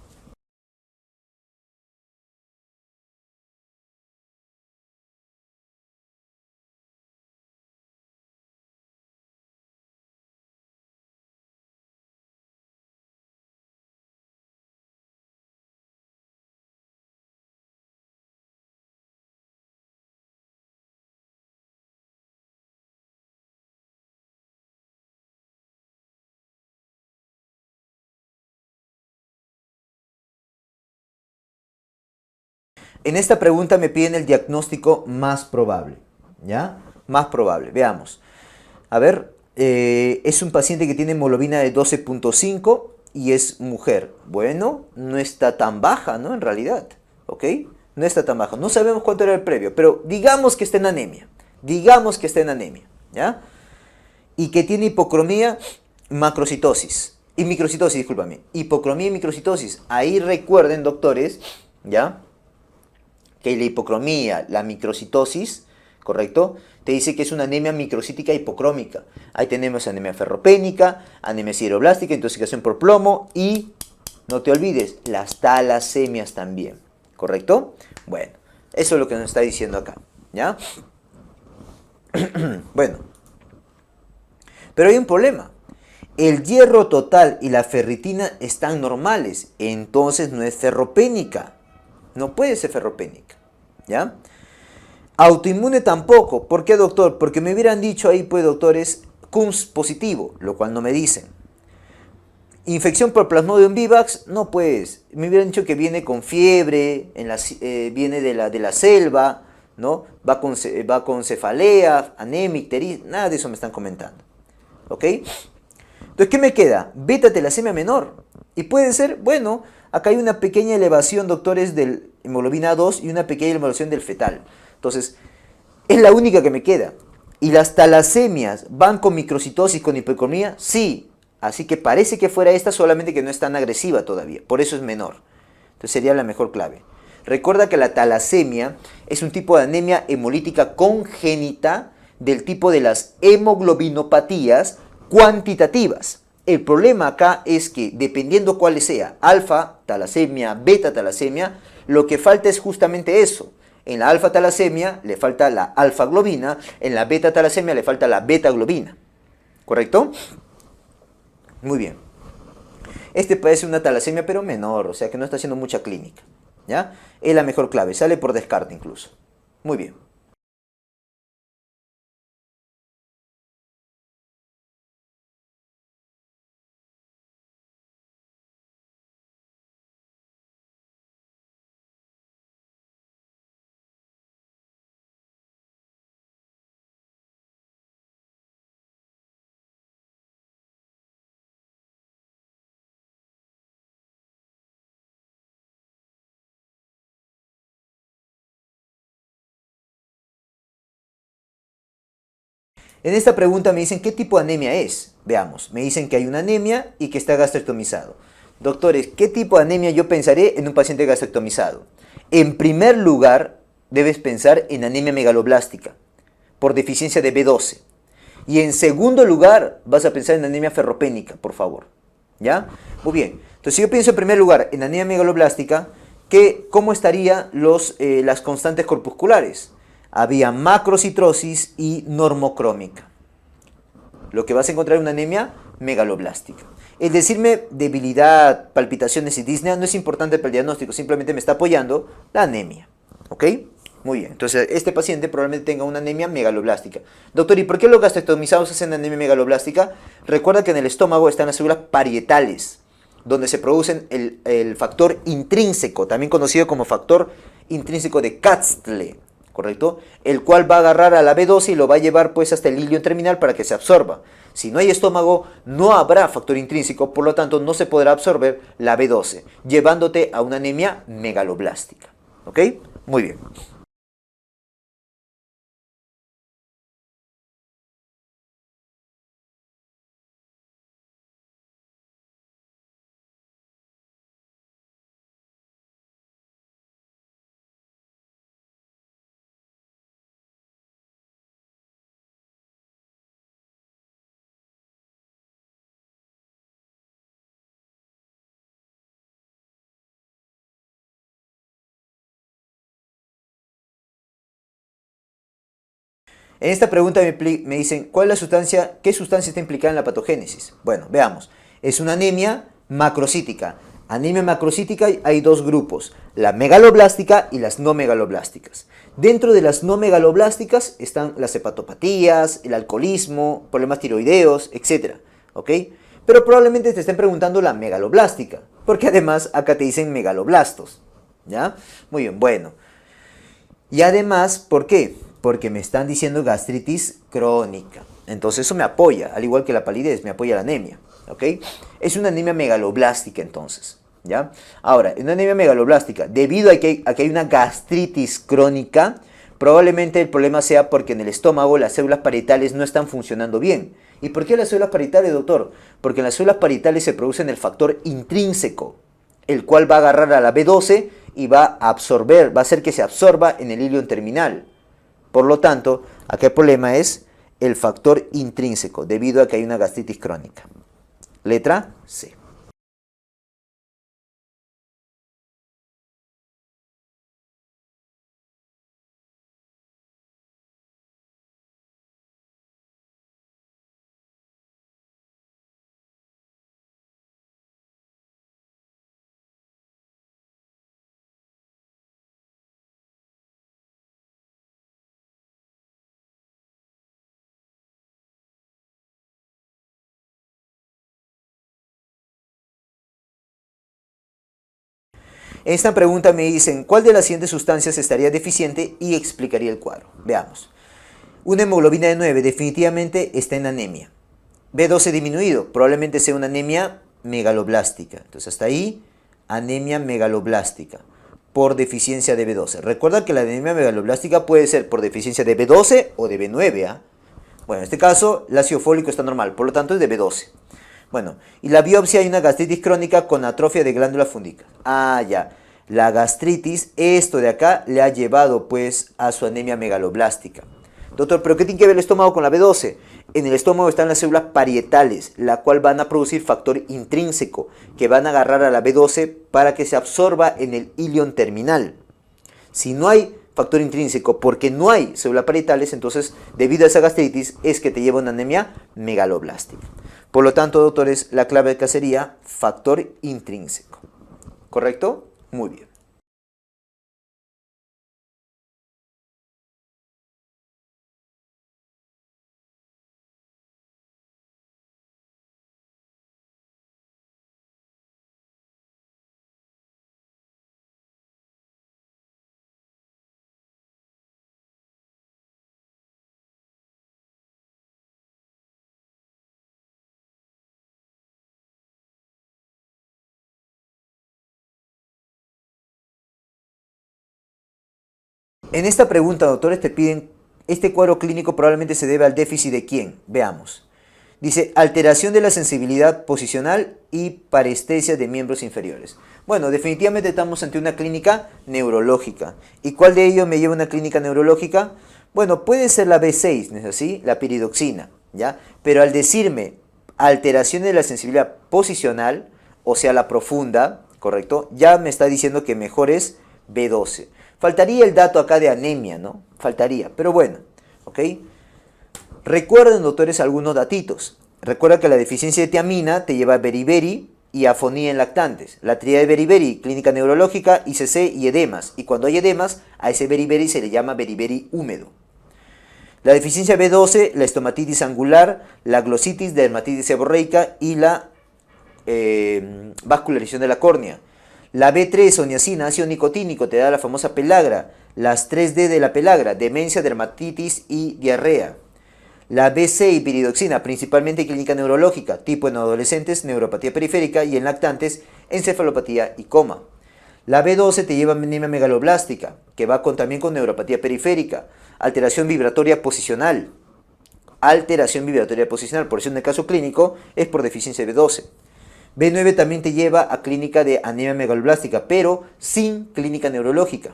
En esta pregunta me piden el diagnóstico más probable, ¿ya? Más probable, veamos. A ver, es un paciente que tiene hemoglobina de 12.5 y es mujer. Bueno, no está tan baja, ¿no? En realidad, ¿ok? No está tan baja. No sabemos cuánto era el previo, pero digamos que está en anemia. Digamos que está en anemia, ¿ya? Y que tiene hipocromía, macrocitosis. Y microcitosis, discúlpame. Hipocromía y microcitosis. Ahí recuerden, doctores, ¿ya? Que la hipocromía, la microcitosis, ¿correcto? Te dice que es una anemia microcítica hipocrómica. Ahí tenemos anemia ferropénica, anemia sideroblástica, intoxicación por plomo y, no te olvides, las talasemias también, ¿correcto? Bueno, eso es lo que nos está diciendo acá, ¿ya? Bueno, pero hay un problema. El hierro total y la ferritina están normales, entonces no es ferropénica. No puede ser ferropénica. ¿Ya? Autoinmune tampoco. ¿Por qué, doctor? Porque me hubieran dicho ahí, pues, doctores, CUMS positivo, lo cual no me dicen. Infección por Plasmodium vivax, no, pues. Me hubieran dicho que viene con fiebre, viene de la selva, ¿no? Va con cefalea, anemia, ictericia, nada de eso me están comentando. ¿Ok? Entonces, ¿qué me queda? Beta talasemia menor. Y puede ser, bueno, acá hay una pequeña elevación, doctores, del hemoglobina 2 y una pequeña elevación del fetal. Entonces, es la única que me queda. ¿Y las talasemias van con microcitosis, con hipercromía? Sí. Así que parece que fuera esta, solamente que no es tan agresiva todavía. Por eso es menor. Entonces sería la mejor clave. Recuerda que la talasemia es un tipo de anemia hemolítica congénita del tipo de las hemoglobinopatías cuantitativas. El problema acá es que dependiendo cuál sea, alfa talasemia, beta talasemia, lo que falta es justamente eso. En la alfa talasemia le falta la alfa globina, en la beta talasemia le falta la beta globina. ¿Correcto? Muy bien. Este parece una talasemia pero menor, o sea que no está haciendo mucha clínica. ¿Ya? Es la mejor clave, sale por descarte incluso. Muy bien. En esta pregunta me dicen qué tipo de anemia es. Veamos, me dicen que hay una anemia y que está gastrectomizado. Doctores, ¿qué tipo de anemia yo pensaré en un paciente gastrectomizado? En primer lugar, debes pensar en anemia megaloblástica, por deficiencia de B12. Y en segundo lugar, vas a pensar en anemia ferropénica, por favor. ¿Ya? Muy bien. Entonces, si yo pienso en primer lugar en anemia megaloblástica, ¿cómo estarían las constantes corpusculares? Había macrocitrosis y normocrómica. Lo que vas a encontrar es una anemia megaloblástica. El decirme debilidad, palpitaciones y disnea no es importante para el diagnóstico, simplemente me está apoyando la anemia. ¿Ok? Muy bien, entonces este paciente probablemente tenga una anemia megaloblástica. Doctor, ¿y por qué los gastrectomizados hacen anemia megaloblástica? Recuerda que en el estómago están las células parietales, donde se producen el factor intrínseco, también conocido como factor intrínseco de Kastle, ¿correcto? El cual va a agarrar a la B12 y lo va a llevar pues hasta el hilio terminal para que se absorba. Si no hay estómago, no habrá factor intrínseco, por lo tanto no se podrá absorber la B12, llevándote a una anemia megaloblástica. ¿Ok? Muy bien. En esta pregunta me dicen, qué sustancia está implicada en la patogénesis? Bueno, veamos. Es una anemia macrocítica. Anemia macrocítica hay dos grupos, la megaloblástica y las no megaloblásticas. Dentro de las no megaloblásticas están las hepatopatías, el alcoholismo, problemas tiroideos, etc. ¿Ok? Pero probablemente te estén preguntando la megaloblástica, porque además acá te dicen megaloblastos. ¿Ya? Muy bien, bueno. Y además, ¿por qué? Porque me están diciendo gastritis crónica. Entonces eso me apoya, al igual que la palidez, me apoya la anemia. ¿Ok? Es una anemia megaloblástica entonces. ¿Ya? Ahora, en una anemia megaloblástica, debido a que hay una gastritis crónica, probablemente el problema sea porque en el estómago las células parietales no están funcionando bien. ¿Y por qué las células parietales, doctor? Porque en las células parietales se producen el factor intrínseco, el cual va a agarrar a la B12 y va a absorber, va a hacer que se absorba en el hilo terminal. Por lo tanto, acá el problema es el factor intrínseco, debido a que hay una gastritis crónica. Letra C. En esta pregunta me dicen, ¿cuál de las siguientes sustancias estaría deficiente? Y explicaría el cuadro. Veamos. Una hemoglobina de 9 definitivamente está en anemia. B12 disminuido, probablemente sea una anemia megaloblástica. Entonces hasta ahí, anemia megaloblástica por deficiencia de B12. Recuerda que la anemia megaloblástica puede ser por deficiencia de B12 o de B9. ¿Ah? Bueno, en este caso, el ácido fólico está normal, por lo tanto es de B12. Bueno, y la biopsia hay una gastritis crónica con atrofia de glándulas fúngicas. Ah, ya. La gastritis, esto de acá, le ha llevado pues a su anemia megaloblástica. Doctor, ¿pero qué tiene que ver el estómago con la B12? En el estómago están las células parietales, la cual van a producir factor intrínseco, que van a agarrar a la B12 para que se absorba en el ilion terminal. Si no hay factor intrínseco, porque no hay células parietales, entonces, debido a esa gastritis, es que te lleva una anemia megaloblástica. Por lo tanto, doctores, la clave acá sería factor intrínseco. ¿Correcto? Muy bien. En esta pregunta, doctores, te piden, este cuadro clínico probablemente se debe al déficit de quién. Veamos. Dice, alteración de la sensibilidad posicional y parestesia de miembros inferiores. Bueno, definitivamente estamos ante una clínica neurológica. ¿Y cuál de ellos me lleva a una clínica neurológica? Bueno, puede ser la B6, ¿no es así? La piridoxina, ¿ya? Pero al decirme alteración de la sensibilidad posicional, o sea, la profunda, ¿correcto? Ya me está diciendo que mejor es B12. Faltaría el dato acá de anemia, ¿no? Faltaría, pero bueno, ¿ok? Recuerden, doctores, algunos datitos. Recuerda que la deficiencia de tiamina te lleva a beriberi y afonía en lactantes. La tríada de beriberi, clínica neurológica, ICC y edemas. Y cuando hay edemas, a ese beriberi se le llama beriberi húmedo. La deficiencia B12, la estomatitis angular, la glositis, dermatitis seborreica y la vascularización de la córnea. La B3 o niacina, ácido nicotínico, te da la famosa pelagra. Las 3D de la pelagra, demencia, dermatitis y diarrea. La B6, piridoxina, principalmente clínica neurológica, tipo en adolescentes, neuropatía periférica y en lactantes, encefalopatía y coma. La B12 te lleva a anemia megaloblástica, que va también con neuropatía periférica, alteración vibratoria posicional. Alteración vibratoria posicional, por eso en el caso clínico, es por deficiencia de B12. B9 también te lleva a clínica de anemia megaloblástica, pero sin clínica neurológica.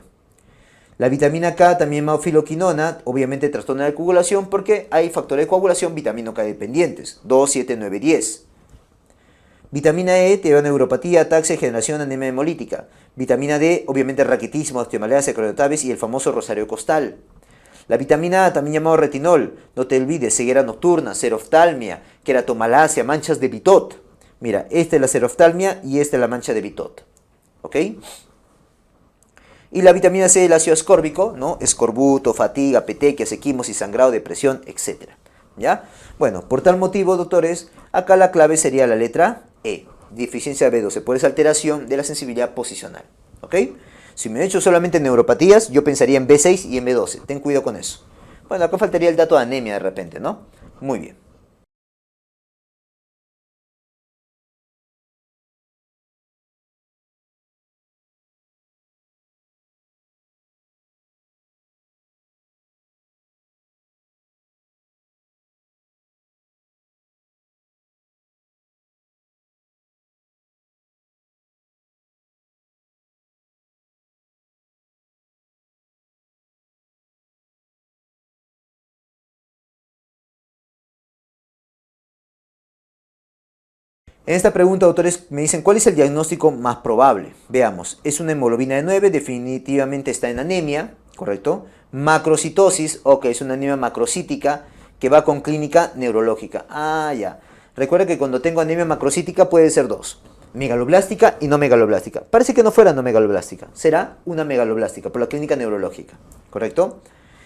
La vitamina K, también maofiloquinona, obviamente trastorna la coagulación porque hay factores de coagulación vitamina K dependientes, 2, 7, 9, 10. Vitamina E te lleva a neuropatía, ataxia, generación, anemia hemolítica. Vitamina D, obviamente raquitismo, osteomalacia, cronotabes y el famoso rosario costal. La vitamina A, también llamado retinol, no te olvides, ceguera nocturna, seroftalmia, queratomalacia, manchas de Bitot. Mira, esta es la seroftalmia y esta es la mancha de Bitot. ¿Ok? Y la vitamina C, el ácido ascórbico, ¿no? Escorbuto, fatiga, petequias, equimosis, sangrado, depresión, etc. ¿Ya? Bueno, por tal motivo, doctores, acá la clave sería la letra E. Deficiencia B12, por esa alteración de la sensibilidad posicional. ¿Ok? Si me he hecho solamente neuropatías, yo pensaría en B6 y en B12. Ten cuidado con eso. Bueno, acá faltaría el dato de anemia de repente, ¿no? Muy bien. En esta pregunta, autores me dicen, ¿cuál es el diagnóstico más probable? Veamos, es una hemoglobina de 9, definitivamente está en anemia, ¿correcto? Macrocitosis, ok, es una anemia macrocítica que va con clínica neurológica. Ah, ya. Recuerda que cuando tengo anemia macrocítica puede ser dos, megaloblástica y no megaloblástica. Parece que no fuera no megaloblástica, será una megaloblástica por la clínica neurológica, ¿correcto?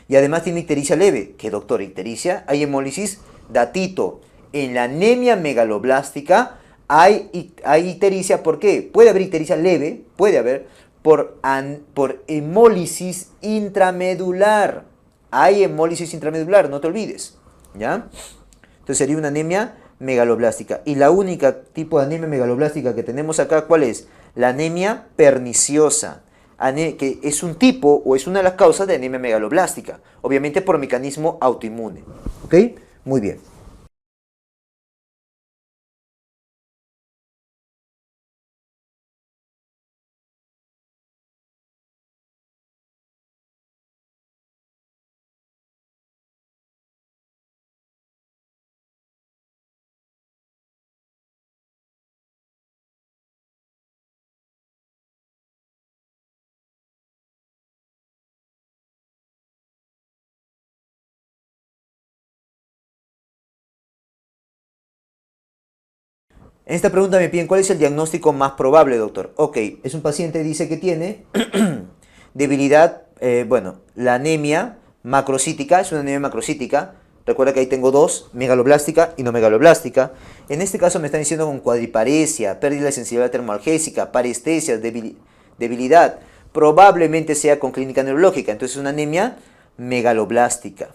Y además tiene ictericia leve. ¿Qué doctor? Ictericia, hay hemólisis, datito. En la anemia megaloblástica hay ictericia, ¿por qué? Puede haber ictericia leve, puede haber, por hemólisis intramedular. Hay hemólisis intramedular, no te olvides. ¿Ya? Entonces sería una anemia megaloblástica. Y la única tipo de anemia megaloblástica que tenemos acá, ¿cuál es? La anemia perniciosa, que es un tipo o es una de las causas de anemia megaloblástica, obviamente por mecanismo autoinmune. ¿Ok? Muy bien. En esta pregunta me piden cuál es el diagnóstico más probable, doctor. Ok, es un paciente, dice que tiene debilidad, bueno, la anemia macrocítica, es una anemia macrocítica. Recuerda que ahí tengo dos, megaloblástica y no megaloblástica. En este caso me están diciendo con cuadriparesia, pérdida de sensibilidad termoalgésica, parestesia, debilidad. Probablemente sea con clínica neurológica, entonces es una anemia megaloblástica.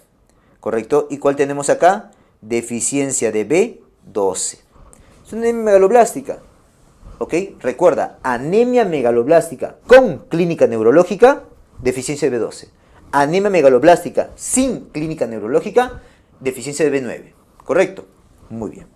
¿Correcto? ¿Y cuál tenemos acá? Deficiencia de B12. Es una anemia megaloblástica. ¿Ok? Recuerda, anemia megaloblástica con clínica neurológica, deficiencia de B12. Anemia megaloblástica sin clínica neurológica, deficiencia de B9. ¿Correcto? Muy bien.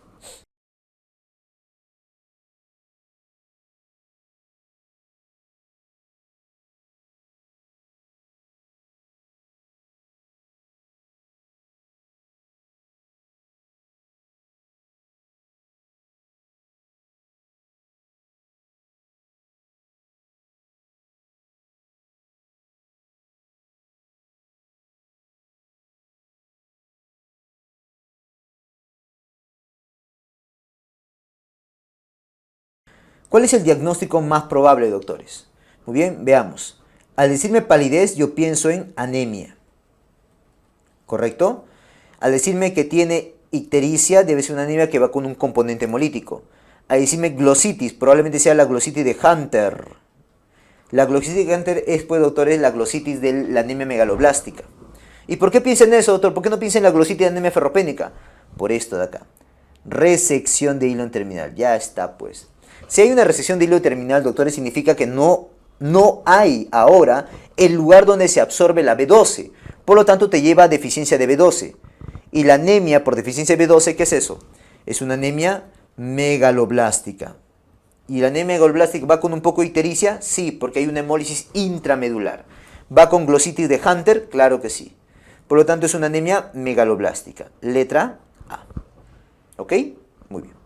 ¿Cuál es el diagnóstico más probable, doctores? Muy bien, veamos. Al decirme palidez, yo pienso en anemia. ¿Correcto? Al decirme que tiene ictericia, debe ser una anemia que va con un componente hemolítico. Al decirme glositis, probablemente sea la glositis de Hunter. La glositis de Hunter es, pues, doctores, la glositis de la anemia megaloblástica. ¿Y por qué piensa en eso, doctor? ¿Por qué no piensa en la glositis de anemia ferropénica? Por esto de acá. Resección de hilo terminal. Ya está, pues. Si hay una resección de hilo terminal, doctores, significa que no hay ahora el lugar donde se absorbe la B12. Por lo tanto, te lleva a deficiencia de B12. Y la anemia por deficiencia de B12, ¿qué es eso? Es una anemia megaloblástica. ¿Y la anemia megaloblástica va con un poco de ictericia? Sí, porque hay una hemólisis intramedular. ¿Va con glositis de Hunter? Claro que sí. Por lo tanto, es una anemia megaloblástica. Letra A. ¿Ok? Muy bien.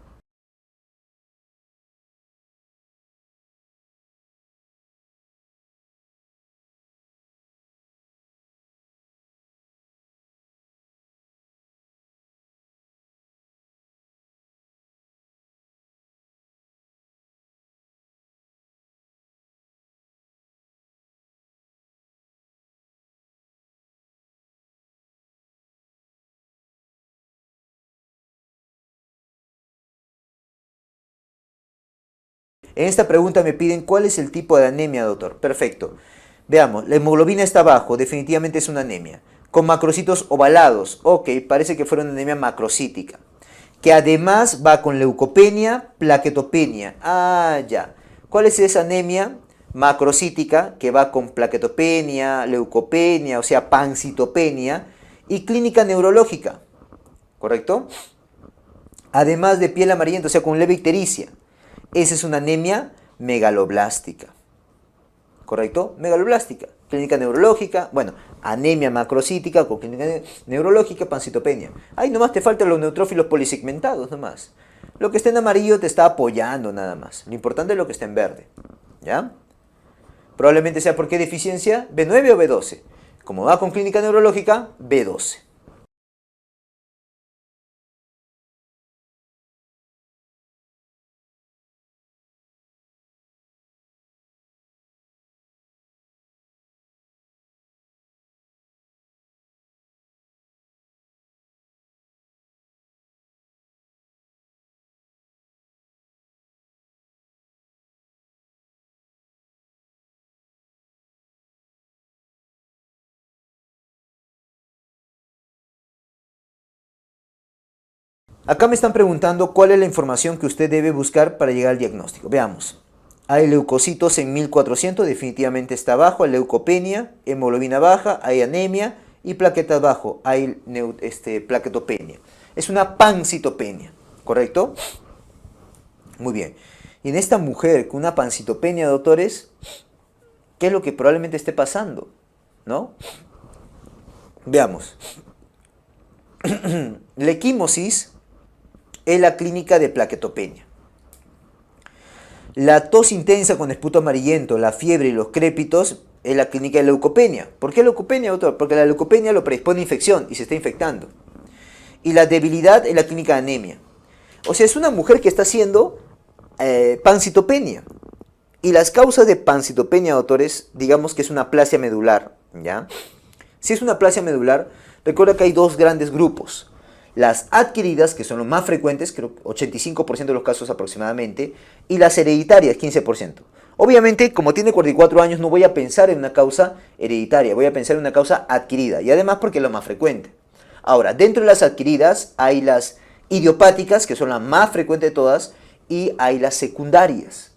En esta pregunta me piden cuál es el tipo de anemia, doctor. Perfecto. Veamos, la hemoglobina está abajo, definitivamente es una anemia. Con macrocitos ovalados, ok, parece que fuera una anemia macrocítica. Que además va con leucopenia, plaquetopenia. Ah, ya. ¿Cuál es esa anemia macrocítica que va con plaquetopenia, leucopenia, o sea, pancitopenia y clínica neurológica? ¿Correcto? Además de piel amarillenta, o sea, con leve ictericia. Esa es una anemia megaloblástica. ¿Correcto? Megaloblástica. Clínica neurológica, bueno, anemia macrocítica con clínica neurológica, pancitopenia. Ahí nomás te faltan los neutrófilos polisegmentados, nomás. Lo que está en amarillo te está apoyando nada más. Lo importante es lo que está en verde. ¿Ya? Probablemente sea porque deficiencia B9 o B12. Como va con clínica neurológica, B12. Acá me están preguntando cuál es la información que usted debe buscar para llegar al diagnóstico. Veamos. Hay leucocitos en 1400, definitivamente está bajo, hay leucopenia, hemoglobina baja, hay anemia y plaquetas bajo, hay plaquetopenia. Es una pancitopenia, ¿correcto? Muy bien. Y en esta mujer con una pancitopenia, doctores, ¿qué es lo que probablemente esté pasando? ¿No? Veamos. La equimosis es la clínica de plaquetopenia. La tos intensa con esputo amarillento, la fiebre y los crépitos es la clínica de leucopenia. ¿Por qué leucopenia, doctor? Porque la leucopenia lo predispone a infección y se está infectando. Y la debilidad es la clínica de anemia. O sea, es una mujer que está haciendo pancitopenia. Y las causas de pancitopenia, doctores, digamos que es una aplasia medular, ¿ya? Si es una aplasia medular, recuerda que hay dos grandes grupos. Las adquiridas, que son los más frecuentes, creo 85% de los casos aproximadamente, y las hereditarias, 15%. Obviamente, como tiene 44 años, no voy a pensar en una causa hereditaria, voy a pensar en una causa adquirida, y además porque es lo más frecuente. Ahora, dentro de las adquiridas hay las idiopáticas, que son las más frecuentes de todas, y hay las secundarias.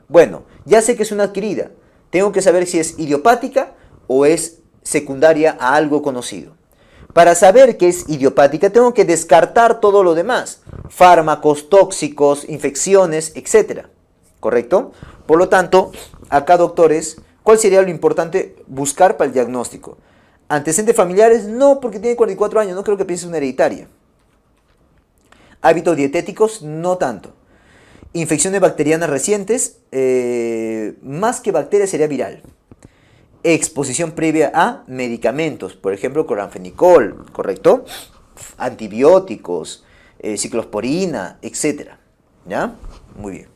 Bueno, ya sé que es una adquirida, tengo que saber si es idiopática o es secundaria a algo conocido. Para saber que es idiopática tengo que descartar todo lo demás, fármacos, tóxicos, infecciones, etc. ¿Correcto? Por lo tanto, acá, doctores, ¿cuál sería lo importante buscar para el diagnóstico? ¿Antecedentes familiares? No, porque tiene 44 años, no creo que piense una hereditaria. ¿Hábitos dietéticos? No tanto. Infecciones bacterianas recientes, más que bacteria sería viral. Exposición previa a medicamentos, por ejemplo, cloranfenicol, ¿correcto? Antibióticos, ciclosporina, etc. ¿Ya? Muy bien.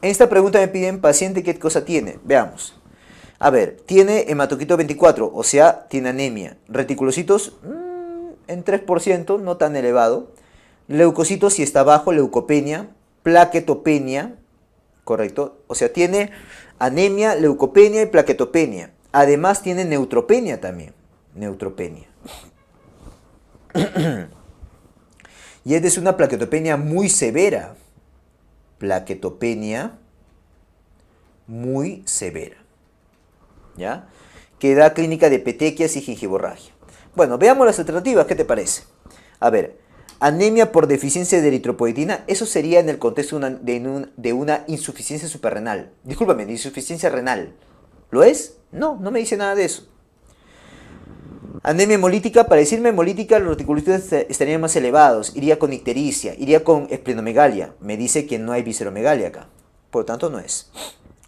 En esta pregunta me piden paciente qué cosa tiene. Veamos. A ver, tiene hematocrito 24, o sea, tiene anemia. Reticulocitos en 3%, no tan elevado. Leucocitos si está bajo, leucopenia, plaquetopenia, correcto. O sea, tiene anemia, leucopenia y plaquetopenia. Además tiene neutropenia también. Neutropenia. Y esta es una plaquetopenia muy severa. Plaquetopenia muy severa. ¿Ya? Que da clínica de petequias y gingivorragia. Bueno, veamos las alternativas, ¿qué te parece? A ver, anemia por deficiencia de eritropoyetina, eso sería en el contexto de una insuficiencia suprarrenal. Discúlpame, de insuficiencia renal. ¿Lo es? No, no me dice nada de eso. Anemia hemolítica, para decirme hemolítica, los reticulocitos estarían más elevados. Iría con ictericia, iría con esplenomegalia. Me dice que no hay visceromegalia acá. Por lo tanto, no es.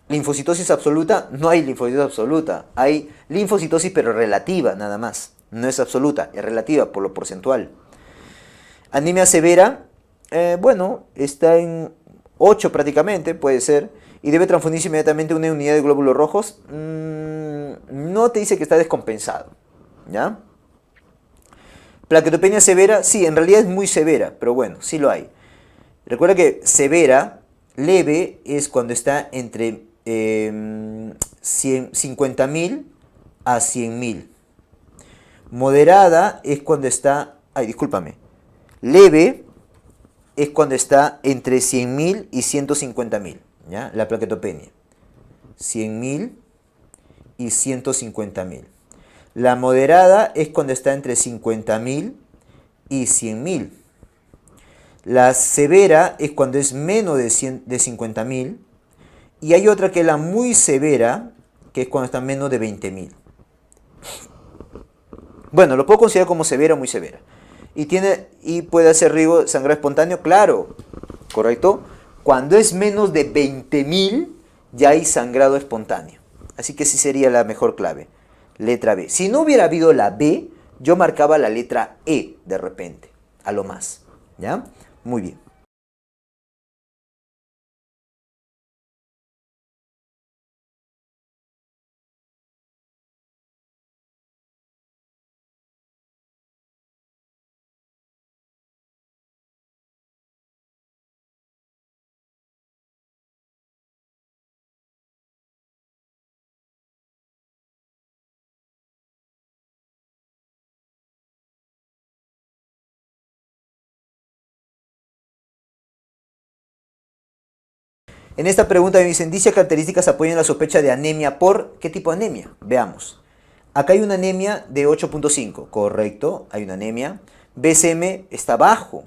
Linfocitosis absoluta, no hay linfocitosis absoluta. Hay linfocitosis pero relativa, nada más. No es absoluta, es relativa por lo porcentual. Anemia severa, bueno, está en 8 prácticamente, puede ser. Y debe transfundirse inmediatamente una unidad de glóbulos rojos. No te dice que está descompensado. ¿Ya? Plaquetopenia severa, sí, en realidad es muy severa, pero bueno, sí lo hay. Recuerda que severa, leve, es cuando está entre 50.000 a 100.000. Moderada es cuando está, discúlpame, leve es cuando está entre 100.000 y 150.000, ¿ya? La plaquetopenia. 100.000 y 150.000. La moderada es cuando está entre 50.000 y 100.000. La severa es cuando es menos de 50.000. Y hay otra que es la muy severa, que es cuando está menos de 20.000. Bueno, lo puedo considerar como severa o muy severa. Y puede hacer riego sangrado espontáneo, claro, ¿correcto? Cuando es menos de 20.000, ya hay sangrado espontáneo. Así que sí sería la mejor clave. Letra B. Si no hubiera habido la B, yo marcaba la letra E de repente, a lo más. ¿Ya? Muy bien. En esta pregunta me dicen, dichas características apoyan la sospecha de anemia por... ¿Qué tipo de anemia? Veamos. Acá hay una anemia de 8.5, correcto, hay una anemia. BCM está bajo,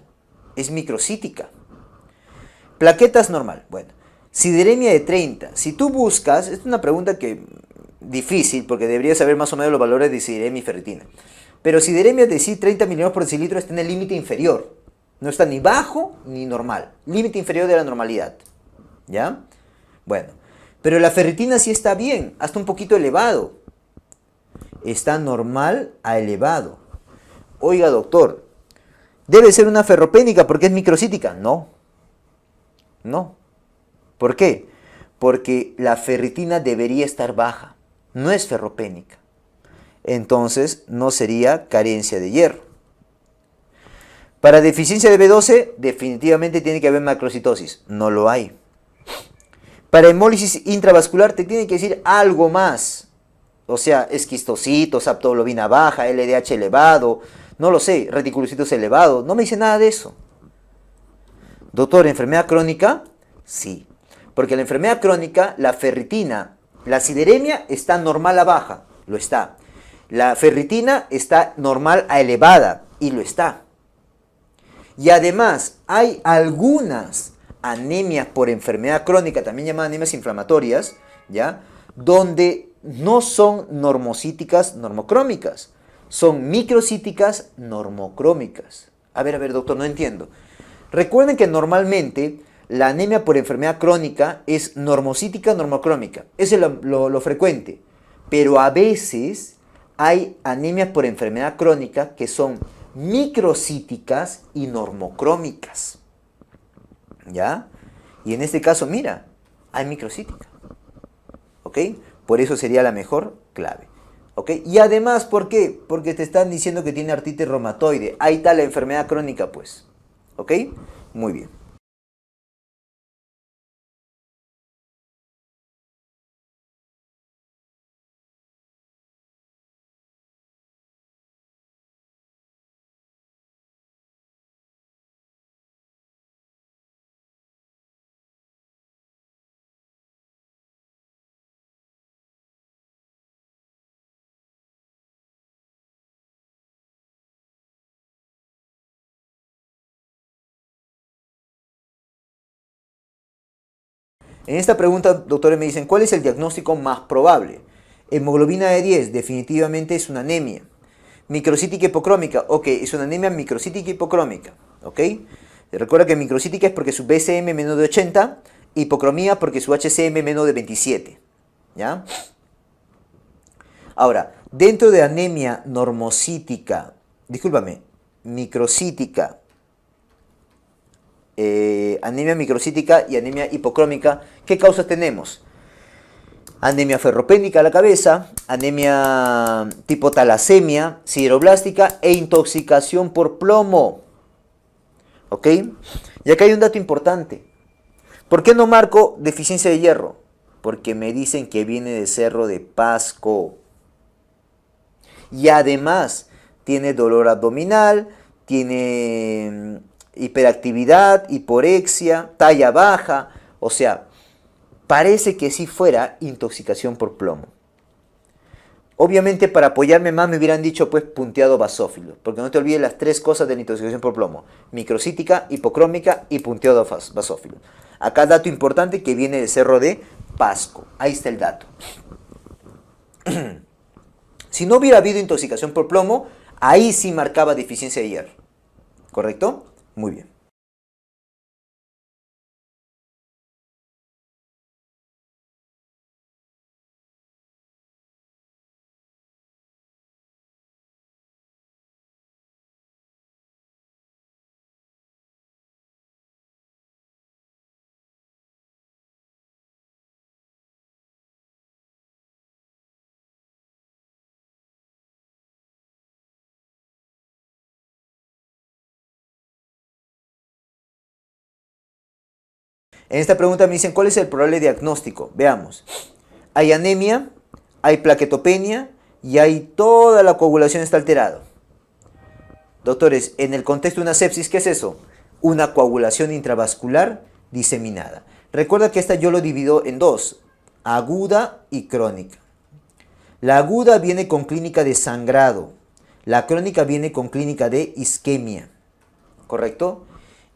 es microcítica. Plaquetas normal, bueno. Sideremia de 30. Si tú buscas, es una pregunta que difícil porque deberías saber más o menos los valores de sideremia y ferritina. Pero sideremia de sí 30 miligramos por decilitro está en el límite inferior. No está ni bajo ni normal. Límite inferior de la normalidad. ¿Ya? Bueno. Pero la ferritina sí está bien, hasta un poquito elevado. Está normal a elevado. Oiga, doctor, ¿debe ser una ferropénica porque es microcítica? No, no. ¿Por qué? Porque la ferritina debería estar baja, no es ferropénica. Entonces no sería carencia de hierro. Para deficiencia de B12, definitivamente tiene que haber macrocitosis. No lo hay. Para hemólisis intravascular te tiene que decir algo más. O sea, esquistocitos, aptoglobina baja, LDH elevado, no lo sé, reticulocitos elevado. No me dice nada de eso. Doctor, ¿enfermedad crónica? Sí. Porque la enfermedad crónica, la ferritina, la sideremia está normal a baja, lo está. La ferritina está normal a elevada, y lo está. Y además, hay algunas anemias por enfermedad crónica, también llamadas anemias inflamatorias, ¿ya? Donde no son normocíticas normocrómicas, son microcíticas normocrómicas. A ver, doctor, no entiendo. Recuerden que normalmente la anemia por enfermedad crónica es normocítica normocrómica. Eso es lo frecuente. Pero a veces hay anemias por enfermedad crónica que son microcíticas y normocrómicas. ¿Ya? Y en este caso, mira, hay microcítica. ¿Ok? Por eso sería la mejor clave. ¿Ok? Y además, ¿por qué? Porque te están diciendo que tiene artritis reumatoide. Ahí está la enfermedad crónica, pues. ¿Ok? Muy bien. En esta pregunta, doctores, me dicen, ¿cuál es el diagnóstico más probable? Hemoglobina de 10, definitivamente es una anemia. Microcítica hipocrómica, ok, es una anemia microcítica hipocrómica, ok. Recuerda que microcítica es porque su BCM menos de 80, hipocromía porque su HCM menos de 27, ¿ya? Ahora, dentro de anemia normocítica, discúlpame, microcítica, anemia microcítica y anemia hipocrómica, ¿qué causas tenemos? Anemia ferropénica a la cabeza, anemia tipo talasemia, sideroblástica e intoxicación por plomo. ¿Ok? Y acá hay un dato importante. ¿Por qué no marco deficiencia de hierro? Porque me dicen que viene de Cerro de Pasco. Y además tiene dolor abdominal, tiene hiperactividad, hiporexia, talla baja. O sea, parece que si fuera intoxicación por plomo. Obviamente para apoyarme más me hubieran dicho pues punteado basófilo, porque no te olvides las tres cosas de la intoxicación por plomo: microcítica, hipocrómica y punteado basófilo. Acá dato importante que viene del Cerro de Pasco. Ahí está el dato. Si no hubiera habido intoxicación por plomo, ahí sí marcaba deficiencia de hierro. ¿Correcto? Muy bien. En esta pregunta me dicen, ¿cuál es el probable diagnóstico? Veamos. Hay anemia, hay plaquetopenia y hay toda la coagulación está alterada. Doctores, en el contexto de una sepsis, ¿qué es eso? Una coagulación intravascular diseminada. Recuerda que esta yo lo divido en dos, aguda y crónica. La aguda viene con clínica de sangrado, la crónica viene con clínica de isquemia, ¿correcto?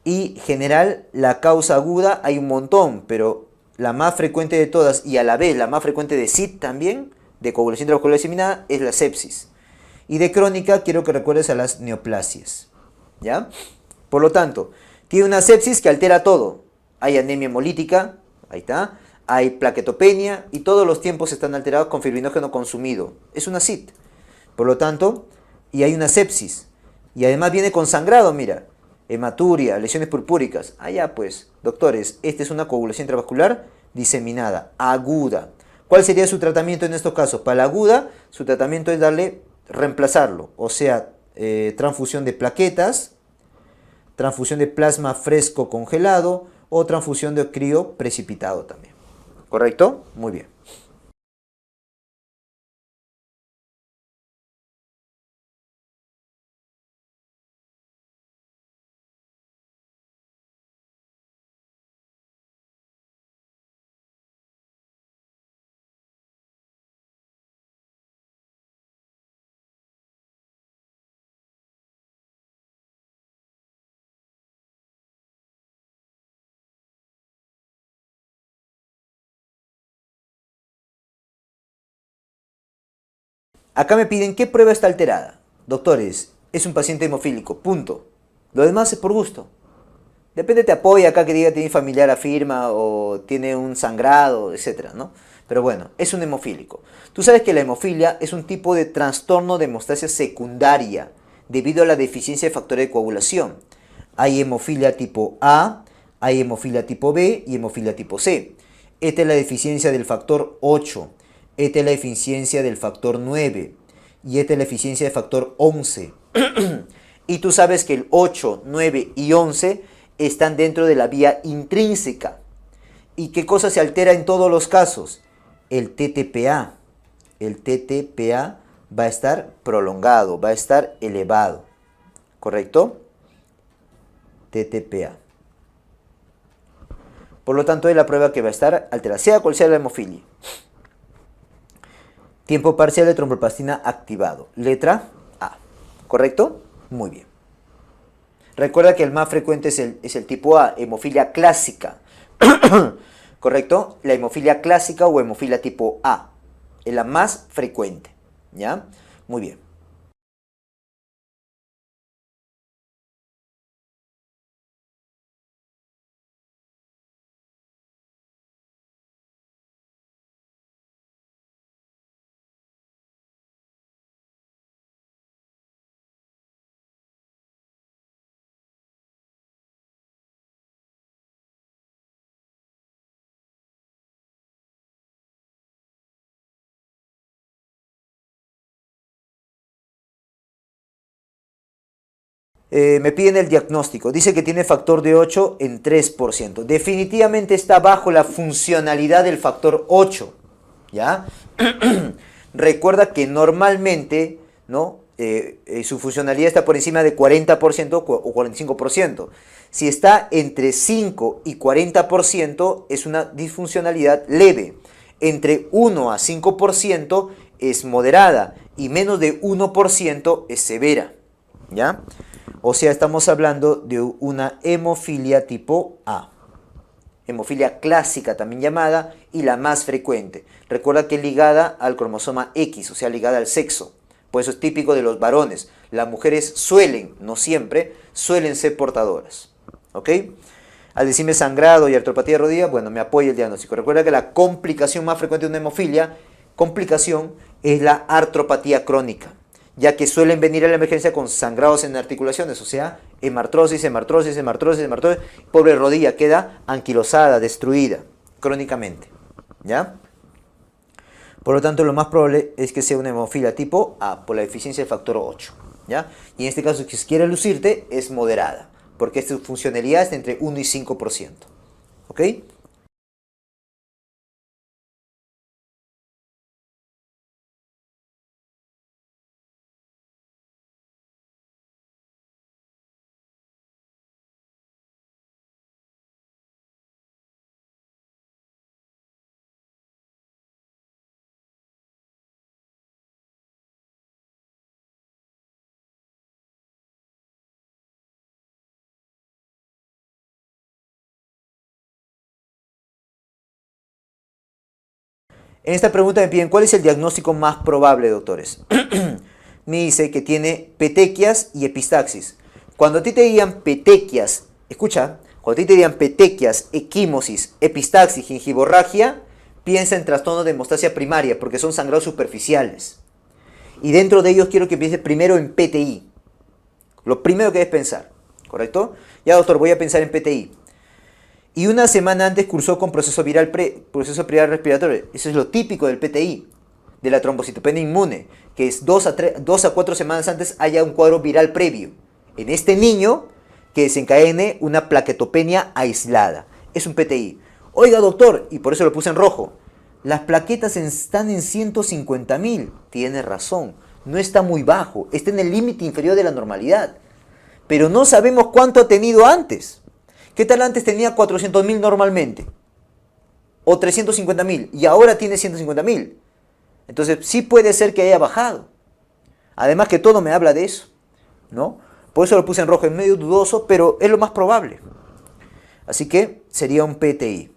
Y general, la causa aguda hay un montón, pero la más frecuente de todas y a la vez la más frecuente de SID también, de coagulación intravascular diseminada, es la sepsis. Y de crónica quiero que recuerdes a las neoplasias, ¿ya? Por lo tanto, tiene una sepsis que altera todo. Hay anemia hemolítica, ahí está, hay plaquetopenia y todos los tiempos están alterados con fibrinógeno consumido. Es una SID. Por lo tanto, y hay una sepsis. Y además viene con sangrado, mira, hematuria, lesiones purpúricas. Ah, ya pues, doctores, esta es una coagulación intravascular diseminada, aguda. ¿Cuál sería su tratamiento en estos casos? Para la aguda, su tratamiento es reemplazarlo, o sea, transfusión de plaquetas, transfusión de plasma fresco congelado o transfusión de crío precipitado también. ¿Correcto? Muy bien. Acá me piden qué prueba está alterada. Doctores, es un paciente hemofílico, punto. Lo demás es por gusto. Depende, te apoya acá que diga tiene familiar afirma o tiene un sangrado, etcétera, ¿no? Pero bueno, es un hemofílico. Tú sabes que la hemofilia es un tipo de trastorno de hemostasia secundaria debido a la deficiencia de factores de coagulación. Hay hemofilia tipo A, hay hemofilia tipo B y hemofilia tipo C. Esta es la deficiencia del factor 8. Esta es la deficiencia del factor 9. Y esta es la deficiencia del factor 11. Y tú sabes que el 8, 9 y 11 están dentro de la vía intrínseca. ¿Y qué cosa se altera en todos los casos? El TTPA. El TTPA va a estar prolongado, va a estar elevado. ¿Correcto? TTPA. Por lo tanto, es la prueba que va a estar alterada, sea cual sea la hemofilia. Tiempo parcial de tromboplastina activado. Letra A. ¿Correcto? Muy bien. Recuerda que el más frecuente es el tipo A, hemofilia clásica. ¿Correcto? La hemofilia clásica o hemofilia tipo A. Es la más frecuente. ¿Ya? Muy bien. Me piden el diagnóstico. Dice que tiene factor de 8 en 3%. Definitivamente está bajo la funcionalidad del factor 8. ¿Ya? Recuerda que normalmente, ¿no? Su funcionalidad está por encima de 40% o 45%. Si está entre 5 y 40% es una disfuncionalidad leve. Entre 1 a 5% es moderada y menos de 1% es severa. ¿Ya? O sea, estamos hablando de una hemofilia tipo A. Hemofilia clásica también llamada y la más frecuente. Recuerda que es ligada al cromosoma X, o sea, ligada al sexo. Por eso es típico de los varones. Las mujeres suelen, no siempre, suelen ser portadoras. ¿Ok? Al decirme sangrado y artropatía de rodilla, bueno, me apoya el diagnóstico. Recuerda que la complicación más frecuente de una hemofilia, es la artropatía crónica, ya que suelen venir a la emergencia con sangrados en articulaciones, o sea, hemartrosis. Pobre rodilla queda anquilosada, destruida, crónicamente, ¿ya? Por lo tanto, lo más probable es que sea una hemofilia tipo A, por la deficiencia del factor 8, ¿ya? Y en este caso, si quieres lucirte, es moderada, porque esta funcionalidad es entre 1 y 5%, ¿ok? En esta pregunta me piden, ¿cuál es el diagnóstico más probable, doctores? Me dice que tiene petequias y epistaxis. Cuando a ti te digan petequias, escucha, cuando a ti te digan petequias, equimosis, epistaxis, gingivorragia, piensa en trastorno de hemostasia primaria, porque son sangrados superficiales. Y dentro de ellos quiero que pienses primero en PTI. Lo primero que debes pensar, ¿correcto? Ya, doctor, voy a pensar en PTI. Y una semana antes cursó con proceso viral respiratorio. Eso es lo típico del PTI, de la trombocitopenia inmune, que es 2 a 4 semanas antes haya un cuadro viral previo. En este niño, que desencadene una plaquetopenia aislada. Es un PTI. Oiga, doctor, y por eso lo puse en rojo, las plaquetas están en 150.000. Tiene razón, no está muy bajo, está en el límite inferior de la normalidad. Pero no sabemos cuánto ha tenido antes. ¿Qué tal antes tenía 400.000 normalmente? O 350.000 y ahora tiene 150.000. Entonces sí puede ser que haya bajado. Además que todo me habla de eso, ¿no? Por eso lo puse en rojo, es medio dudoso, pero es lo más probable. Así que sería un PTI.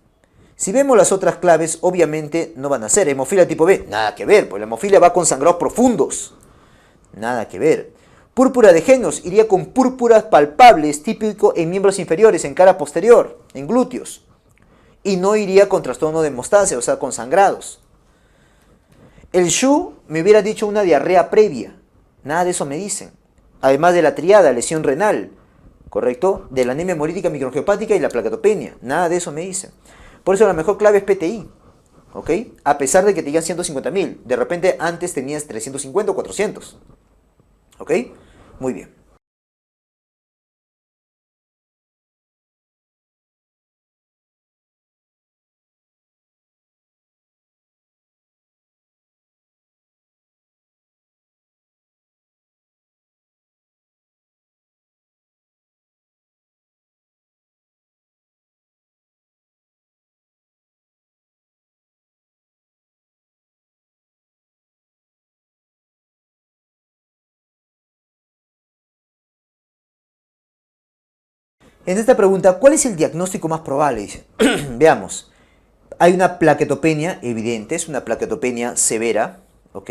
Si vemos las otras claves, obviamente no van a ser hemofilia tipo B. Nada que ver, pues la hemofilia va con sangrados profundos. Nada que ver. Púrpura de genos iría con púrpuras palpables, típico en miembros inferiores, en cara posterior, en glúteos. Y no iría con trastorno de hemostasia, o sea, con sangrados. El SHU me hubiera dicho una diarrea previa. Nada de eso me dicen. Además de la triada, lesión renal, ¿correcto? De la anemia hemolítica microangiopática y la plaquetopenia. Nada de eso me dicen. Por eso la mejor clave es PTI. ¿Ok? A pesar de que te digan 150.000. De repente antes tenías 350 o 400. ¿Ok? Muy bien. En esta pregunta, ¿cuál es el diagnóstico más probable? Dice. Veamos. Hay una plaquetopenia evidente, es una plaquetopenia severa, ¿ok?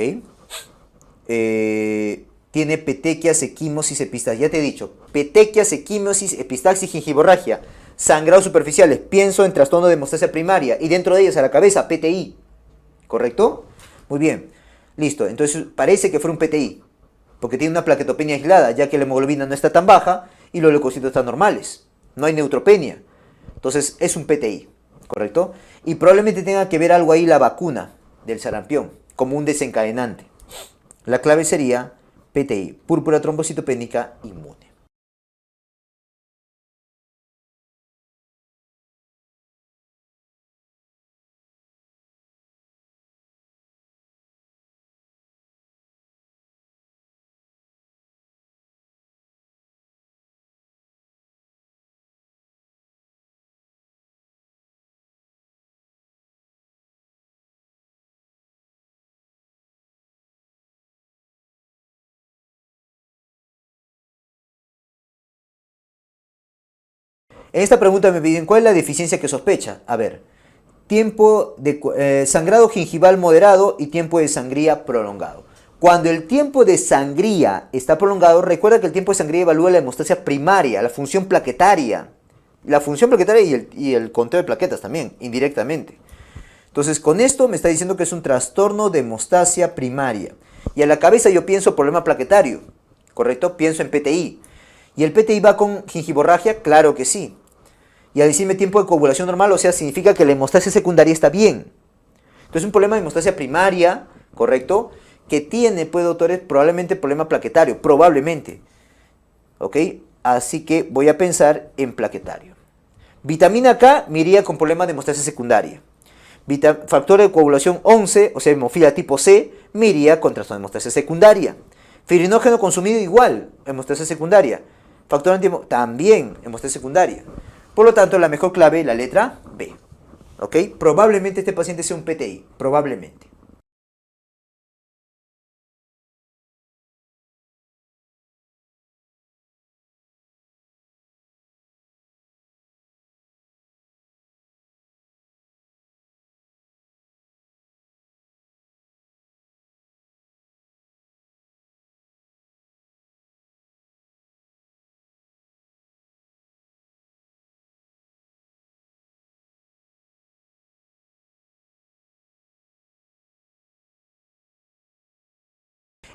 Tiene petequias, equimosis, epistaxis. Ya te he dicho, petequias, equimosis, epistaxis, gingivorragia, sangrados superficiales. Pienso en trastorno de hemostasia primaria y dentro de ellas a la cabeza, PTI. ¿Correcto? Muy bien. Listo. Entonces parece que fue un PTI, porque tiene una plaquetopenia aislada, ya que la hemoglobina no está tan baja y los leucocitos están normales. No hay neutropenia. Entonces es un PTI. ¿Correcto? Y probablemente tenga que ver algo ahí la vacuna del sarampión, como un desencadenante. La clave sería PTI, púrpura trombocitopénica inmune. En esta pregunta me piden cuál es la deficiencia que sospecha. A ver, tiempo de sangrado gingival moderado y tiempo de sangría prolongado. Cuando el tiempo de sangría está prolongado, recuerda que el tiempo de sangría evalúa la hemostasia primaria, la función plaquetaria. La función plaquetaria y el conteo de plaquetas también, indirectamente. Entonces, con esto me está diciendo que es un trastorno de hemostasia primaria. Y a la cabeza yo pienso problema plaquetario, ¿correcto? Pienso en PTI. ¿Y el PTI va con gingivorragia? Claro que sí. Y al decirme tiempo de coagulación normal, o sea, significa que la hemostasia secundaria está bien. Entonces, un problema de hemostasia primaria, ¿correcto? Que tiene, pues, doctores, probablemente problema plaquetario, probablemente. ¿Ok? Así que voy a pensar en plaquetario. Vitamina K me iría con problema de hemostasia secundaria. Factor de coagulación 11, o sea, hemofilia tipo C, me iría con trastorno de hemostasia secundaria. Fibrinógeno consumido igual, hemostasia secundaria. Factor también, hemostasia secundaria. Por lo tanto, la mejor clave, la letra B. ¿Ok? Probablemente este paciente sea un PTI, probablemente.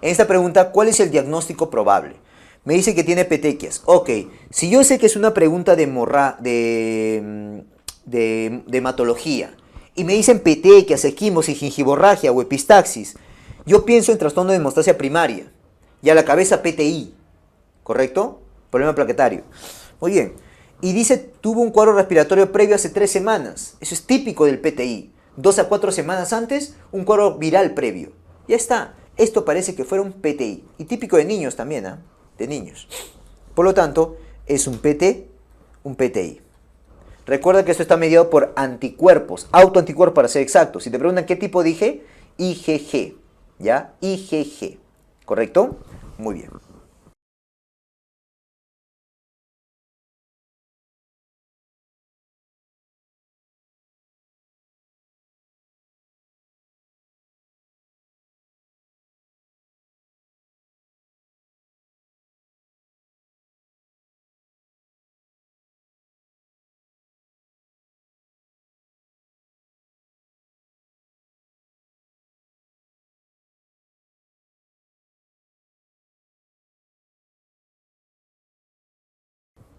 En esta pregunta, ¿cuál es el diagnóstico probable? Me dice que tiene petequias. Ok, si yo sé que es una pregunta de hematología y me dicen petequias, esquimosis, gingivorragia o epistaxis, yo pienso en trastorno de hemostasia primaria y a la cabeza PTI, ¿correcto? Problema plaquetario. Muy bien. Y dice, tuvo un cuadro respiratorio previo hace 3 semanas. Eso es típico del PTI. 2 a 4 semanas antes, un cuadro viral previo. Ya está. Esto parece que fuera un PTI. Y típico de niños también, ¿ah? De niños. Por lo tanto, es un PTI. Recuerda que esto está mediado por anticuerpos, autoanticuerpos para ser exactos. Si te preguntan qué tipo dije, IgG, ¿ya? IgG, ¿correcto? Muy bien.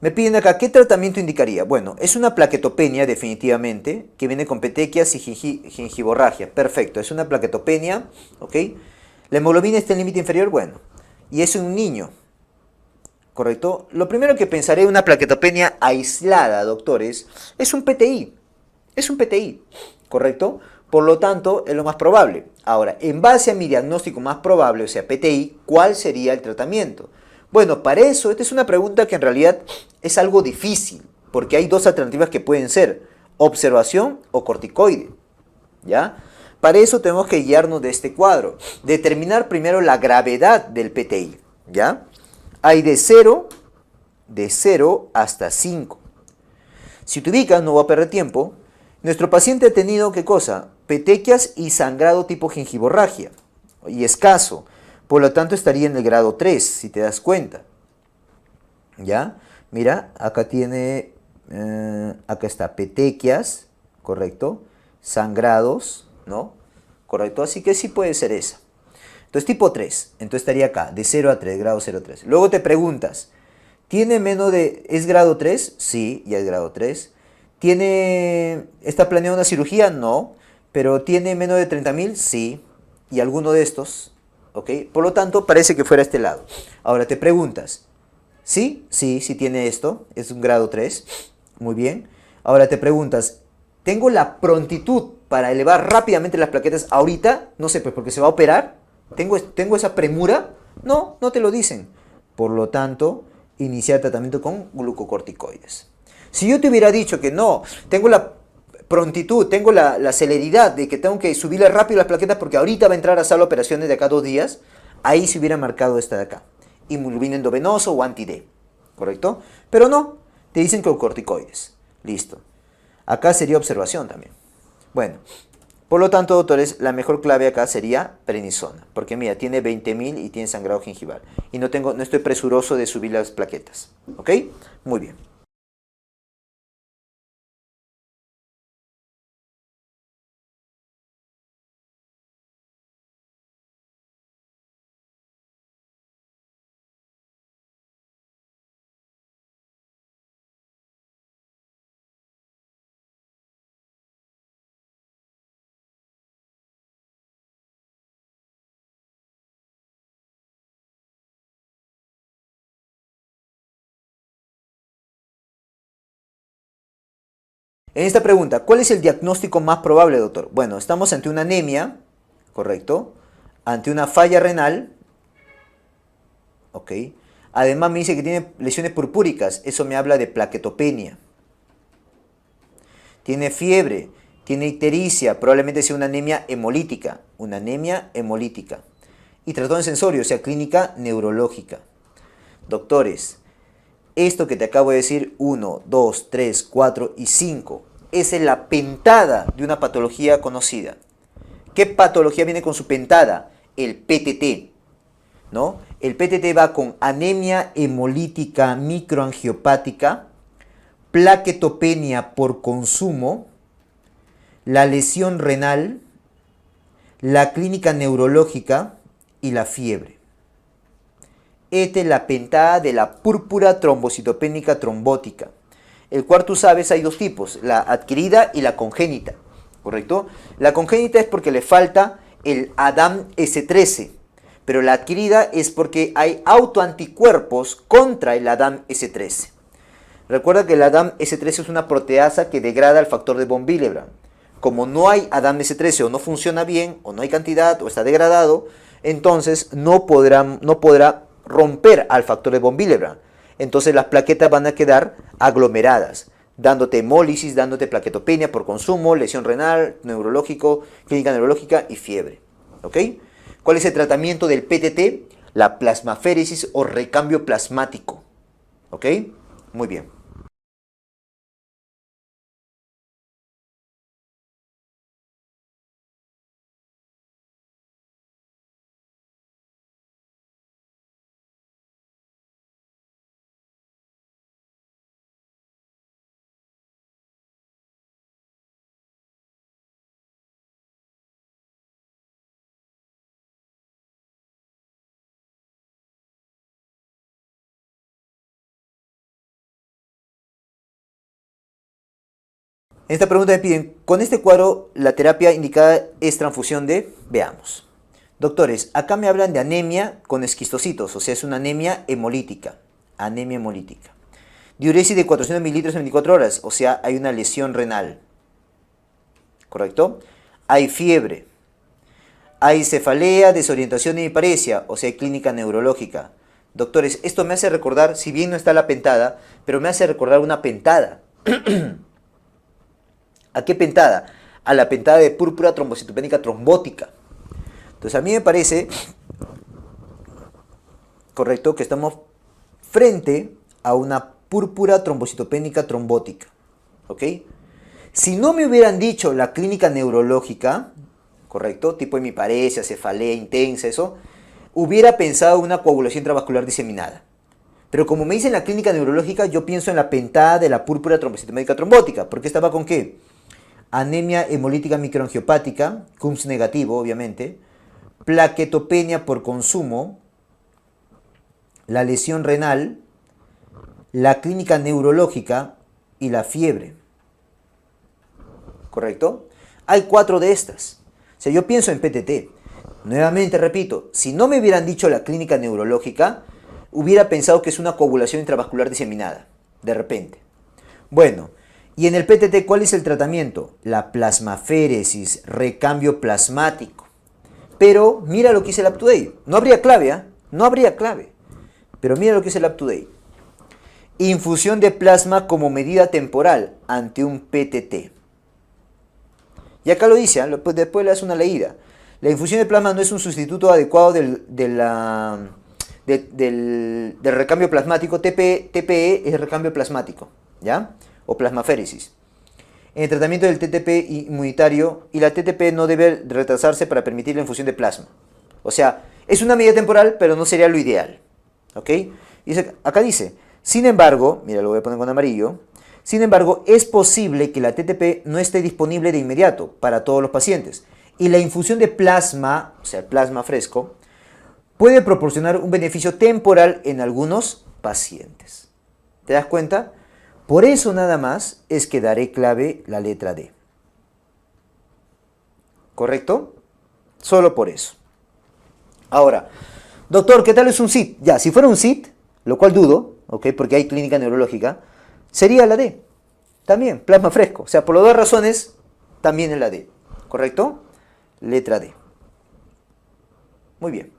Me piden acá, ¿qué tratamiento indicaría? Bueno, es una plaquetopenia definitivamente, que viene con petequias y gingivorragia. Perfecto, es una plaquetopenia, ¿ok? La hemoglobina está en límite inferior, bueno. Y es un niño, ¿correcto? Lo primero que pensaré en una plaquetopenia aislada, doctores, es un PTI. Es un PTI, ¿correcto? Por lo tanto, es lo más probable. Ahora, en base a mi diagnóstico más probable, o sea, PTI, ¿cuál sería el tratamiento? Bueno, para eso, esta es una pregunta que en realidad es algo difícil, porque hay dos alternativas que pueden ser observación o corticoide, ¿ya? Para eso tenemos que guiarnos de este cuadro, determinar primero la gravedad del PTI, ¿ya? Hay de 0 hasta 5. Si te ubicas, no voy a perder tiempo, nuestro paciente ha tenido, ¿qué cosa? Petequias y sangrado tipo gingivorragia, y escaso, por lo tanto estaría en el grado 3, si te das cuenta. ¿Ya? Mira, acá tiene, acá está, petequias, ¿correcto? Sangrados, ¿no? ¿Correcto? Así que sí puede ser esa. Entonces tipo 3, entonces estaría acá, de 0 a 3, grado 0 a 3. Luego te preguntas, ¿tiene menos de, es grado 3? Sí, ya es grado 3. ¿Está planeada una cirugía? No. ¿Pero tiene menos de 30.000? Sí. ¿Y alguno de estos? ¿Ok? Por lo tanto, parece que fuera este lado. Ahora te preguntas, ¿sí? Sí, sí tiene esto. Es un grado 3. Muy bien. Ahora te preguntas, ¿tengo la prontitud para elevar rápidamente las plaquetas ahorita? No sé, pues porque se va a operar. ¿Tengo esa premura? No, no te lo dicen. Por lo tanto, iniciar tratamiento con glucocorticoides. Si yo te hubiera dicho que no, tengo la prontitud, tengo la celeridad de que tengo que subirle rápido las plaquetas porque ahorita va a entrar a sala de operaciones de acá a 2 días, ahí se hubiera marcado esta de acá. Inmunoglobulina endovenoso o anti-D, ¿correcto? Pero no, te dicen que corticoides. Listo. Acá sería observación también. Bueno, por lo tanto, doctores, la mejor clave acá sería prednisona. Porque mira, tiene 20.000 y tiene sangrado gingival. Y no estoy presuroso de subir las plaquetas. ¿Ok? Muy bien. En esta pregunta, ¿cuál es el diagnóstico más probable, doctor? Bueno, estamos ante una anemia, ¿correcto? Ante una falla renal, ¿ok? Además me dice que tiene lesiones purpúricas, eso me habla de plaquetopenia. Tiene fiebre, tiene ictericia, probablemente sea una anemia hemolítica. Y trastorno sensorio, o sea, clínica neurológica. Doctores, esto que te acabo de decir, 1, 2, 3, 4 y 5, esa es la pentada de una patología conocida. ¿Qué patología viene con su pentada? El PTT, ¿no? El PTT va con anemia hemolítica microangiopática, plaquetopenia por consumo, la lesión renal, la clínica neurológica y la fiebre. Esta es la pentada de la púrpura trombocitopénica trombótica, el cual tú sabes hay dos tipos, la adquirida y la congénita, ¿correcto? La congénita es porque le falta el Adam S13, pero la adquirida es porque hay autoanticuerpos contra el Adam S13. Recuerda que el Adam S13 es una proteasa que degrada el factor de von Willebrand. Como no hay Adam S13 o no funciona bien, o no hay cantidad, o está degradado, entonces no podrá romper al factor de von Willebrand. Entonces las plaquetas van a quedar aglomeradas, dándote hemólisis, dándote plaquetopenia por consumo, lesión renal, neurológico, clínica neurológica y fiebre. ¿Ok? ¿Cuál es el tratamiento del PTT? La plasmaféresis o recambio plasmático. ¿Ok? Muy bien. En esta pregunta me piden, con este cuadro la terapia indicada es transfusión de, veamos. Doctores, acá me hablan de anemia con esquistocitos, o sea, es una anemia hemolítica. Anemia hemolítica. Diuresis de 400 mililitros en 24 horas, o sea, hay una lesión renal. ¿Correcto? Hay fiebre. Hay cefalea, desorientación y hiparesia, o sea, hay clínica neurológica. Doctores, esto me hace recordar, si bien no está la pentada, pero me hace recordar una pentada. ¿A qué pentada? A la pentada de púrpura trombocitopénica trombótica. Entonces a mí me parece correcto que estamos frente a una púrpura trombocitopénica trombótica. ¿Ok? Si no me hubieran dicho la clínica neurológica, correcto, tipo hemiparesia, cefalea intensa, eso, hubiera pensado una coagulación intravascular diseminada. Pero como me dicen la clínica neurológica, yo pienso en la pentada de la púrpura trombocitopénica trombótica. ¿Porque estaba con qué? Anemia hemolítica microangiopática, CUMS negativo, obviamente, plaquetopenia por consumo, la lesión renal, la clínica neurológica y la fiebre. ¿Correcto? Hay 4 de estas. O sea, yo pienso en PTT. Nuevamente repito, si no me hubieran dicho la clínica neurológica, hubiera pensado que es una coagulación intravascular diseminada, de repente. Bueno, y en el PTT, ¿cuál es el tratamiento? La plasmaféresis, recambio plasmático. Pero mira lo que dice el UpToDate. No habría clave, ¿eh? No habría clave. Pero mira lo que dice el UpToDate. Infusión de plasma como medida temporal ante un PTT. Y acá lo dice, ¿eh? Después le das una leída. La infusión de plasma no es un sustituto adecuado del recambio plasmático. TPE es recambio plasmático, ¿ya? O plasmaféresis. En el tratamiento del TTP inmunitario, y la TTP no debe retrasarse para permitir la infusión de plasma. O sea, es una medida temporal, pero no sería lo ideal. ¿Ok? Acá dice, sin embargo, mira, lo voy a poner con amarillo. Sin embargo, es posible que la TTP no esté disponible de inmediato para todos los pacientes. Y la infusión de plasma, o sea, el plasma fresco, puede proporcionar un beneficio temporal en algunos pacientes. ¿Te das cuenta? Por eso nada más es que daré clave la letra D. ¿Correcto? Solo por eso. Ahora, doctor, ¿qué tal es un SIT? Ya, si fuera un SIT, lo cual dudo, ¿ok? Porque hay clínica neurológica, sería la D. También, plasma fresco. O sea, por las 2 razones, también es la D. ¿Correcto? Letra D. Muy bien.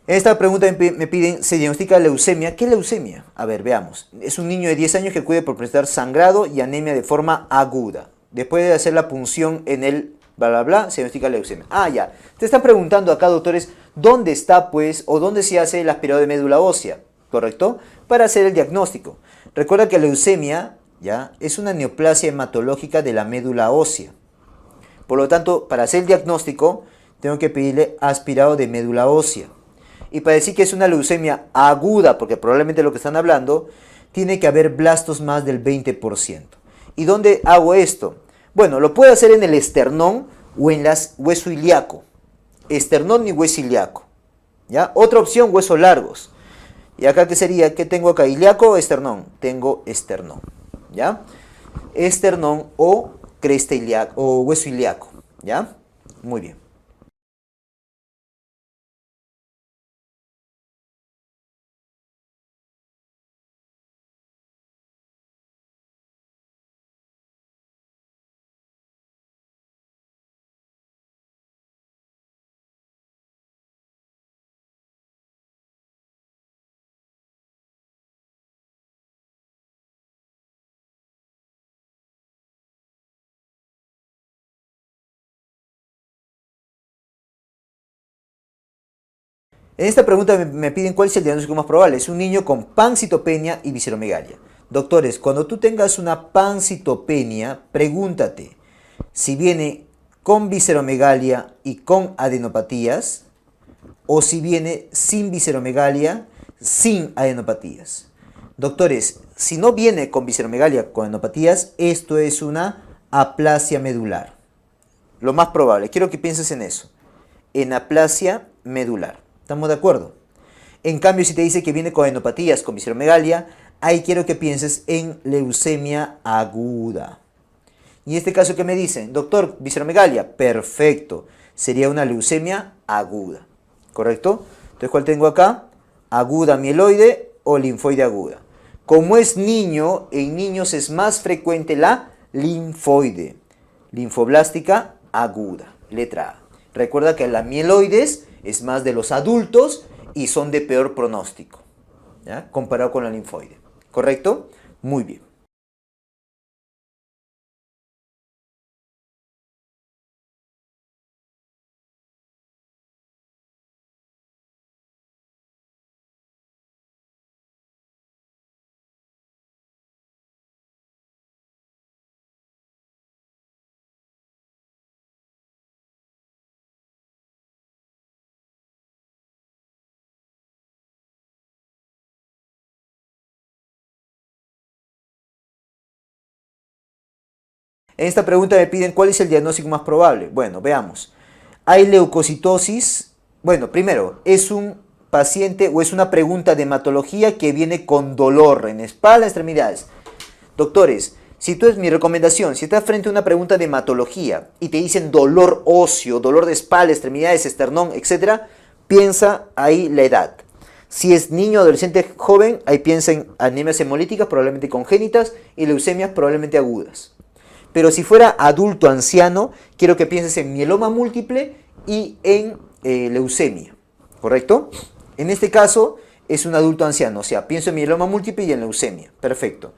En esta pregunta me piden, ¿se diagnostica leucemia? ¿Qué es leucemia? A ver, veamos. Es un niño de 10 años que puede por presentar sangrado y anemia de forma aguda. Después de hacer la punción en el bla, bla, bla, se diagnostica leucemia. Ah, ya. Te están preguntando acá, doctores, ¿dónde está, pues, o dónde se hace el aspirado de médula ósea? ¿Correcto? Para hacer el diagnóstico. Recuerda que la leucemia, ya, es una neoplasia hematológica de la médula ósea. Por lo tanto, para hacer el diagnóstico, tengo que pedirle aspirado de médula ósea. Y para decir que es una leucemia aguda, porque probablemente lo que están hablando, tiene que haber blastos más del 20%. ¿Y dónde hago esto? Bueno, lo puedo hacer en el esternón o en las hueso ilíaco. Esternón y hueso ilíaco. ¿Ya? Otra opción, huesos largos. ¿Y acá qué sería? ¿Qué tengo acá? ¿Ilíaco o esternón? Tengo esternón. ¿Ya? Esternón o cresta ilíaco o hueso ilíaco. ¿Ya? Muy bien. En esta pregunta me piden cuál es el diagnóstico más probable. Es un niño con pancitopenia y visceromegalia. Doctores, cuando tú tengas una pancitopenia, pregúntate si viene con visceromegalia y con adenopatías o si viene sin visceromegalia, sin adenopatías. Doctores, si no viene con visceromegalia, con adenopatías, esto es una aplasia medular. Lo más probable, quiero que pienses en eso. En aplasia medular. ¿Estamos de acuerdo? En cambio, si te dice que viene con adenopatías, con visceromegalia, ahí quiero que pienses en leucemia aguda. Y en este caso, ¿qué me dicen? Doctor, visceromegalia. Perfecto. Sería una leucemia aguda. ¿Correcto? Entonces, ¿cuál tengo acá? Aguda mieloide o linfoide aguda. Como es niño, en niños es más frecuente la linfoide. Linfoblástica aguda. Letra A. Recuerda que la mieloides es más de los adultos y son de peor pronóstico, ¿ya? Comparado con la linfoide. ¿Correcto? Muy bien. En esta pregunta me piden cuál es el diagnóstico más probable. Bueno, veamos. Hay leucocitosis. Bueno, primero, es un paciente o es una pregunta de hematología que viene con dolor en espalda, extremidades. Doctores, si tú es mi recomendación, si estás frente a una pregunta de hematología y te dicen dolor óseo, dolor de espalda, extremidades, esternón, etcétera, piensa ahí la edad. Si es niño, adolescente, joven, ahí piensa en anemias hemolíticas, probablemente congénitas, y leucemias, probablemente agudas. Pero si fuera adulto, anciano, quiero que pienses en mieloma múltiple y en leucemia. ¿Correcto? En este caso es un adulto anciano, o sea, pienso en mieloma múltiple y en leucemia. Perfecto.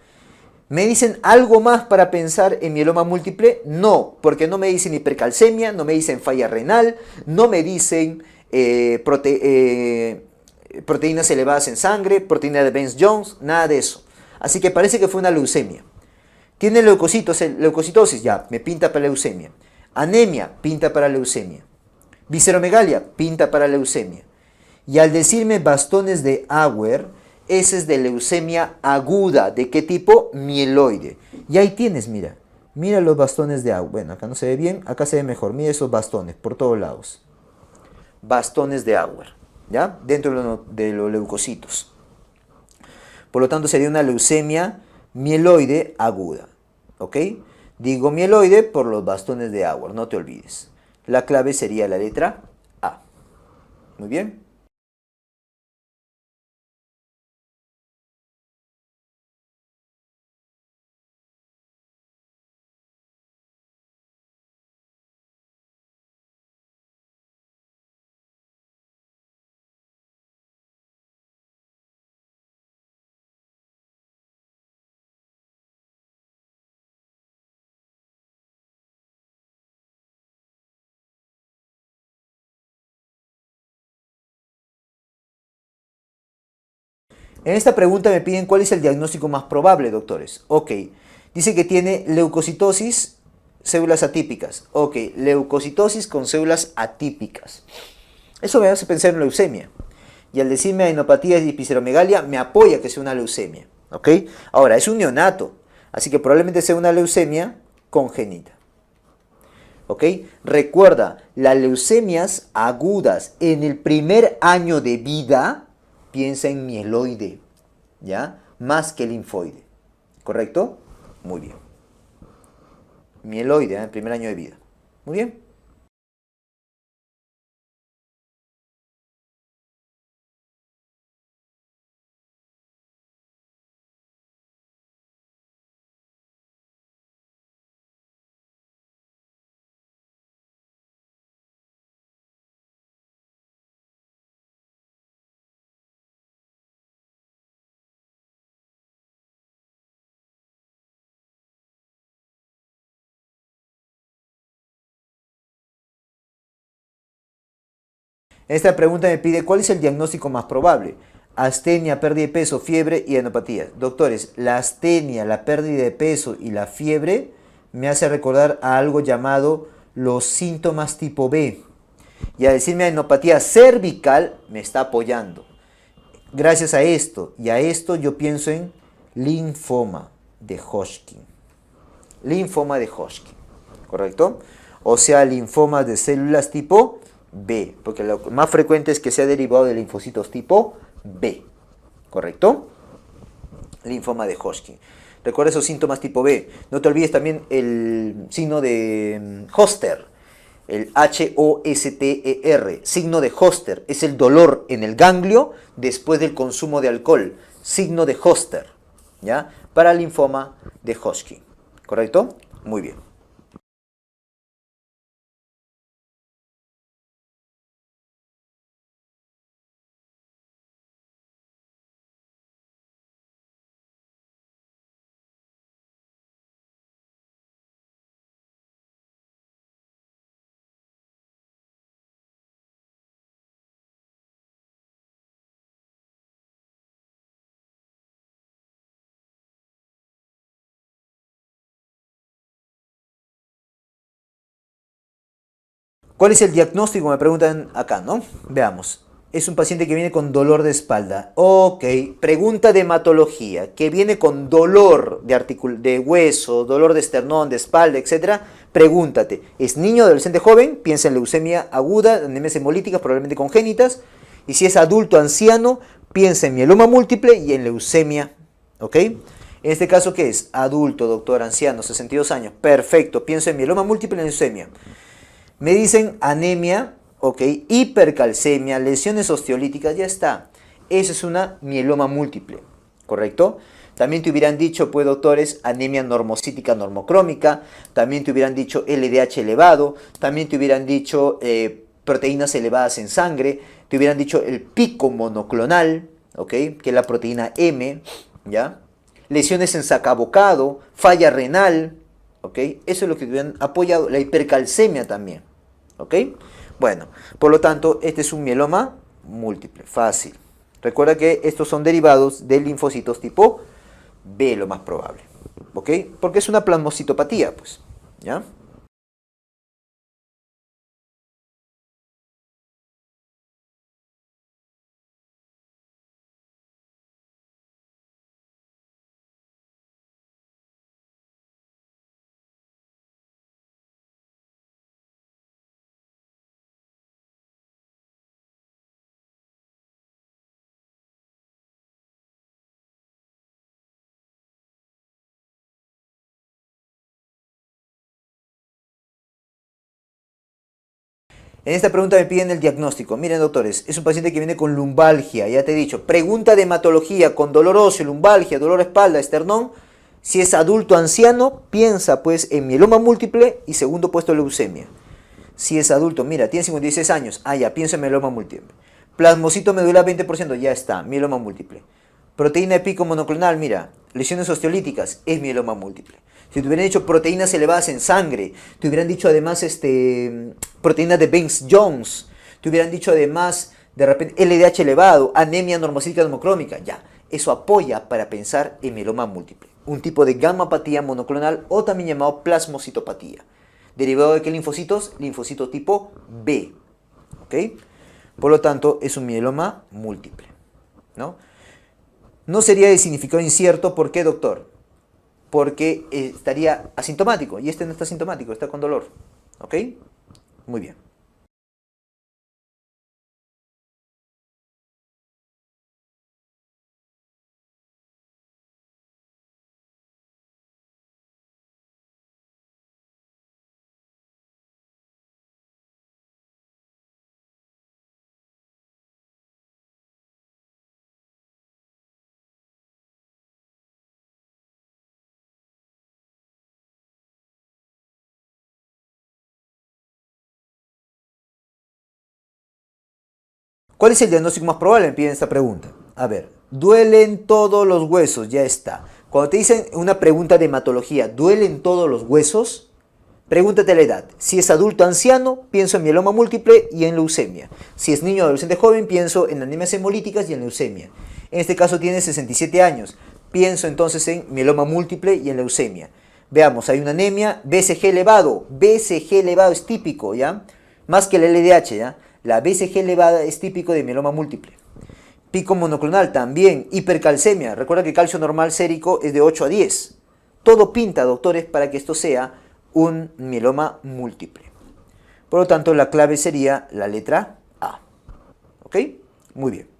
¿Me dicen algo más para pensar en mieloma múltiple? No, porque no me dicen hipercalcemia, no me dicen falla renal, no me dicen proteínas elevadas en sangre, proteína de Benz-Jones, nada de eso. Así que parece que fue una leucemia. Tiene leucocitosis, ya, me pinta para leucemia. Anemia, pinta para leucemia. Visceromegalia, pinta para leucemia. Y al decirme bastones de Auer, ese es de leucemia aguda. ¿De qué tipo? Mieloide. Y ahí tienes, mira. Mira los bastones de Auer. Bueno, acá no se ve bien, acá se ve mejor. Mira esos bastones por todos lados. Bastones de Auer, ¿ya? Dentro de los leucocitos. Por lo tanto, sería una leucemia mieloide aguda. ¿Ok? Digo mieloide por los bastones de Auer, no te olvides. La clave sería la letra A. Muy bien. En esta pregunta me piden cuál es el diagnóstico más probable, doctores. Ok, dice que tiene leucocitosis, células atípicas. Ok, leucocitosis con células atípicas. Eso me hace pensar en leucemia. Y al decirme adenopatías y epiceromegalia, me apoya que sea una leucemia. ¿Ok? Ahora, es un neonato, así que probablemente sea una leucemia congénita. ¿Ok? Recuerda, las leucemias agudas en el primer año de vida, piensa en mieloide, ¿ya? Más que linfoide. ¿Correcto? Muy bien. Mieloide, en el primer año de vida. Muy bien. Esta pregunta me pide cuál es el diagnóstico más probable. Astenia, pérdida de peso, fiebre y adenopatías. Doctores, la astenia, la pérdida de peso y la fiebre me hace recordar a algo llamado los síntomas tipo B. Y a decirme adenopatía cervical me está apoyando. Gracias a esto y a esto yo pienso en linfoma de Hodgkin. Linfoma de Hodgkin, ¿correcto? O sea, linfomas de células tipo B, porque lo más frecuente es que sea derivado de linfocitos tipo B, ¿correcto? Linfoma de Hodgkin. Recuerda esos síntomas tipo B. No te olvides también el signo de Hoster, el H-O-S-T-E-R, signo de Hoster, es el dolor en el ganglio después del consumo de alcohol, signo de Hoster, ¿ya? Para el linfoma de Hodgkin, ¿correcto? Muy bien. ¿Cuál es el diagnóstico? Me preguntan acá, ¿no? Veamos. Es un paciente que viene con dolor de espalda. Ok, pregunta de hematología, que viene con dolor de hueso, dolor de esternón, de espalda, etcétera. Pregúntate, ¿es niño, adolescente, joven? Piensa en leucemia aguda, anemias hemolíticas, probablemente congénitas. Y si es adulto, anciano, piensa en mieloma múltiple y en leucemia. ¿Ok? En este caso, ¿qué es? Adulto, doctor, anciano, 62 años. Perfecto, pienso en mieloma múltiple y en leucemia. Me dicen anemia, ok, hipercalcemia, lesiones osteolíticas, ya está. Esa es una mieloma múltiple, ¿correcto? También te hubieran dicho, pues doctores, anemia normocítica normocrómica, también te hubieran dicho LDH elevado, también te hubieran dicho proteínas elevadas en sangre, te hubieran dicho el pico monoclonal, ok, que es la proteína M, ¿ya? Lesiones en sacabocado, falla renal, ¿ok? Eso es lo que te hubieran apoyado, la hipercalcemia también, ¿ok? Bueno, por lo tanto, este es un mieloma múltiple, fácil. Recuerda que estos son derivados de linfocitos tipo B, lo más probable, ¿ok? Porque es una plasmocitopatía, pues, ¿ya? En esta pregunta me piden el diagnóstico. Miren, doctores, es un paciente que viene con lumbalgia, ya te he dicho. Pregunta de hematología con dolor óseo, lumbalgia, dolor de espalda, esternón. Si es adulto anciano, piensa pues en mieloma múltiple y segundo puesto leucemia. Si es adulto, mira, tiene 56 años. Ah, ya, piensa en mieloma múltiple. Plasmocito medular 20%, ya está, mieloma múltiple. Proteína de pico monoclonal, mira, lesiones osteolíticas, es mieloma múltiple. Si te hubieran dicho proteínas elevadas en sangre, te hubieran dicho además proteínas de Baines-Jones, te hubieran dicho además de repente LDH elevado, anemia normocítica normocrómica, ya. Eso apoya para pensar en mieloma múltiple, un tipo de gamapatía monoclonal o también llamado plasmocitopatía. ¿Derivado de qué linfocitos? Linfocito tipo B. ¿Ok? Por lo tanto, es un mieloma múltiple. ¿No? No sería de significado incierto. ¿Por qué, doctor? Porque estaría asintomático. Y este no está asintomático, está con dolor. ¿Ok? Muy bien. ¿Cuál es el diagnóstico más probable? Me piden esta pregunta. A ver, duelen todos los huesos, ya está. Cuando te dicen una pregunta de hematología, ¿duelen todos los huesos? Pregúntate la edad. Si es adulto anciano, pienso en mieloma múltiple y en leucemia. Si es niño adolescente joven, pienso en anemias hemolíticas y en leucemia. En este caso tiene 67 años. Pienso entonces en mieloma múltiple y en leucemia. Veamos, hay una anemia, BCG elevado. BCG elevado es típico, ¿ya? Más que el LDH, ¿ya? La BCG elevada es típico de mieloma múltiple. Pico monoclonal también. Hipercalcemia. Recuerda que el calcio normal sérico es de 8 a 10. Todo pinta, doctores, para que esto sea un mieloma múltiple. Por lo tanto, la clave sería la letra A. ¿Ok? Muy bien.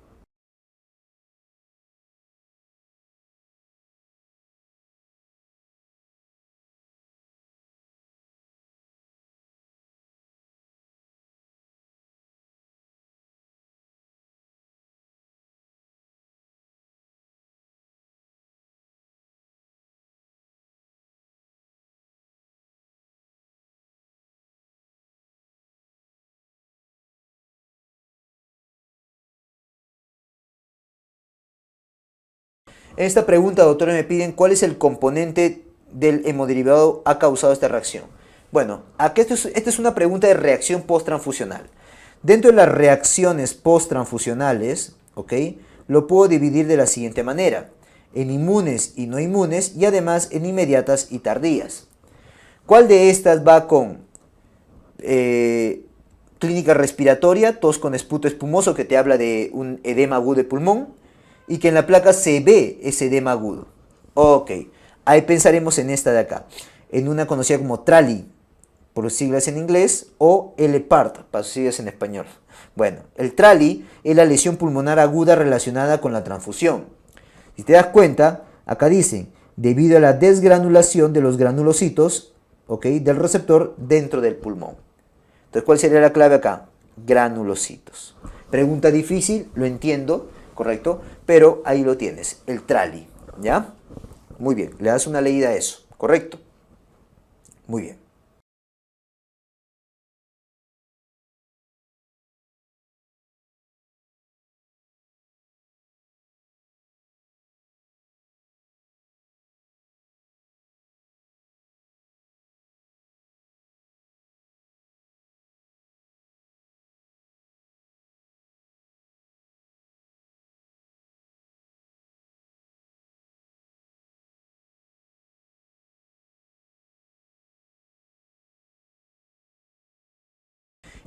En esta pregunta, doctores, me piden cuál es el componente del hemoderivatado ha causado esta reacción. Bueno, aquí esta es una pregunta de reacción posttransfusional. Dentro de las reacciones posttransfusionales, ¿ok? Lo puedo dividir de la siguiente manera. En inmunes y no inmunes y además en inmediatas y tardías. ¿Cuál de estas va con clínica respiratoria, tos con esputo espumoso que te habla de un edema agudo de pulmón y que en la placa se ve ese edema agudo? Ok, ahí pensaremos en esta de acá, en una conocida como TRALI, por sus siglas en inglés, o LPART, para sus siglas en español. Bueno, el TRALI es la lesión pulmonar aguda relacionada con la transfusión. Si te das cuenta, acá dicen, debido a la desgranulación de los granulocitos, ¿ok?, del receptor dentro del pulmón. Entonces, ¿cuál sería la clave acá? Granulocitos. Pregunta difícil, lo entiendo, correcto, pero ahí lo tienes, el TRALI, ¿ya? Muy bien, le das una leída a eso, ¿correcto? Muy bien.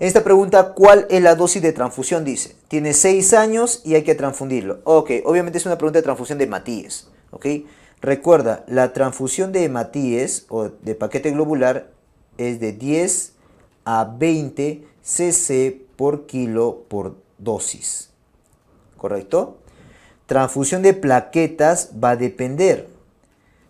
En esta pregunta, ¿cuál es la dosis de transfusión? Dice, tiene 6 años y hay que transfundirlo. Ok, obviamente es una pregunta de transfusión de hematíes. Ok, recuerda, la transfusión de hematíes o de paquete globular es de 10 a 20 cc por kilo por dosis. ¿Correcto? Transfusión de plaquetas va a depender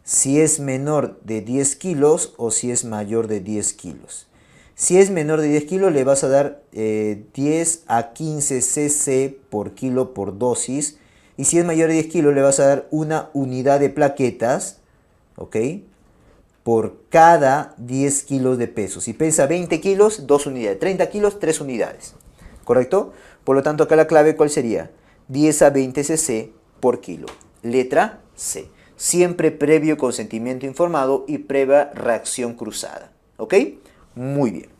si es menor de 10 kilos o si es mayor de 10 kilos. Si es menor de 10 kilos le vas a dar 10 a 15 cc por kilo por dosis. Y si es mayor de 10 kilos le vas a dar una unidad de plaquetas, ¿ok?, por cada 10 kilos de peso. Si pesa 20 kilos, 2 unidades. 30 kilos, 3 unidades. ¿Correcto? Por lo tanto, acá la clave, ¿cuál sería? 10 a 20 cc por kilo. Letra C. Siempre previo consentimiento informado y previa reacción cruzada. ¿Ok? Muy bien.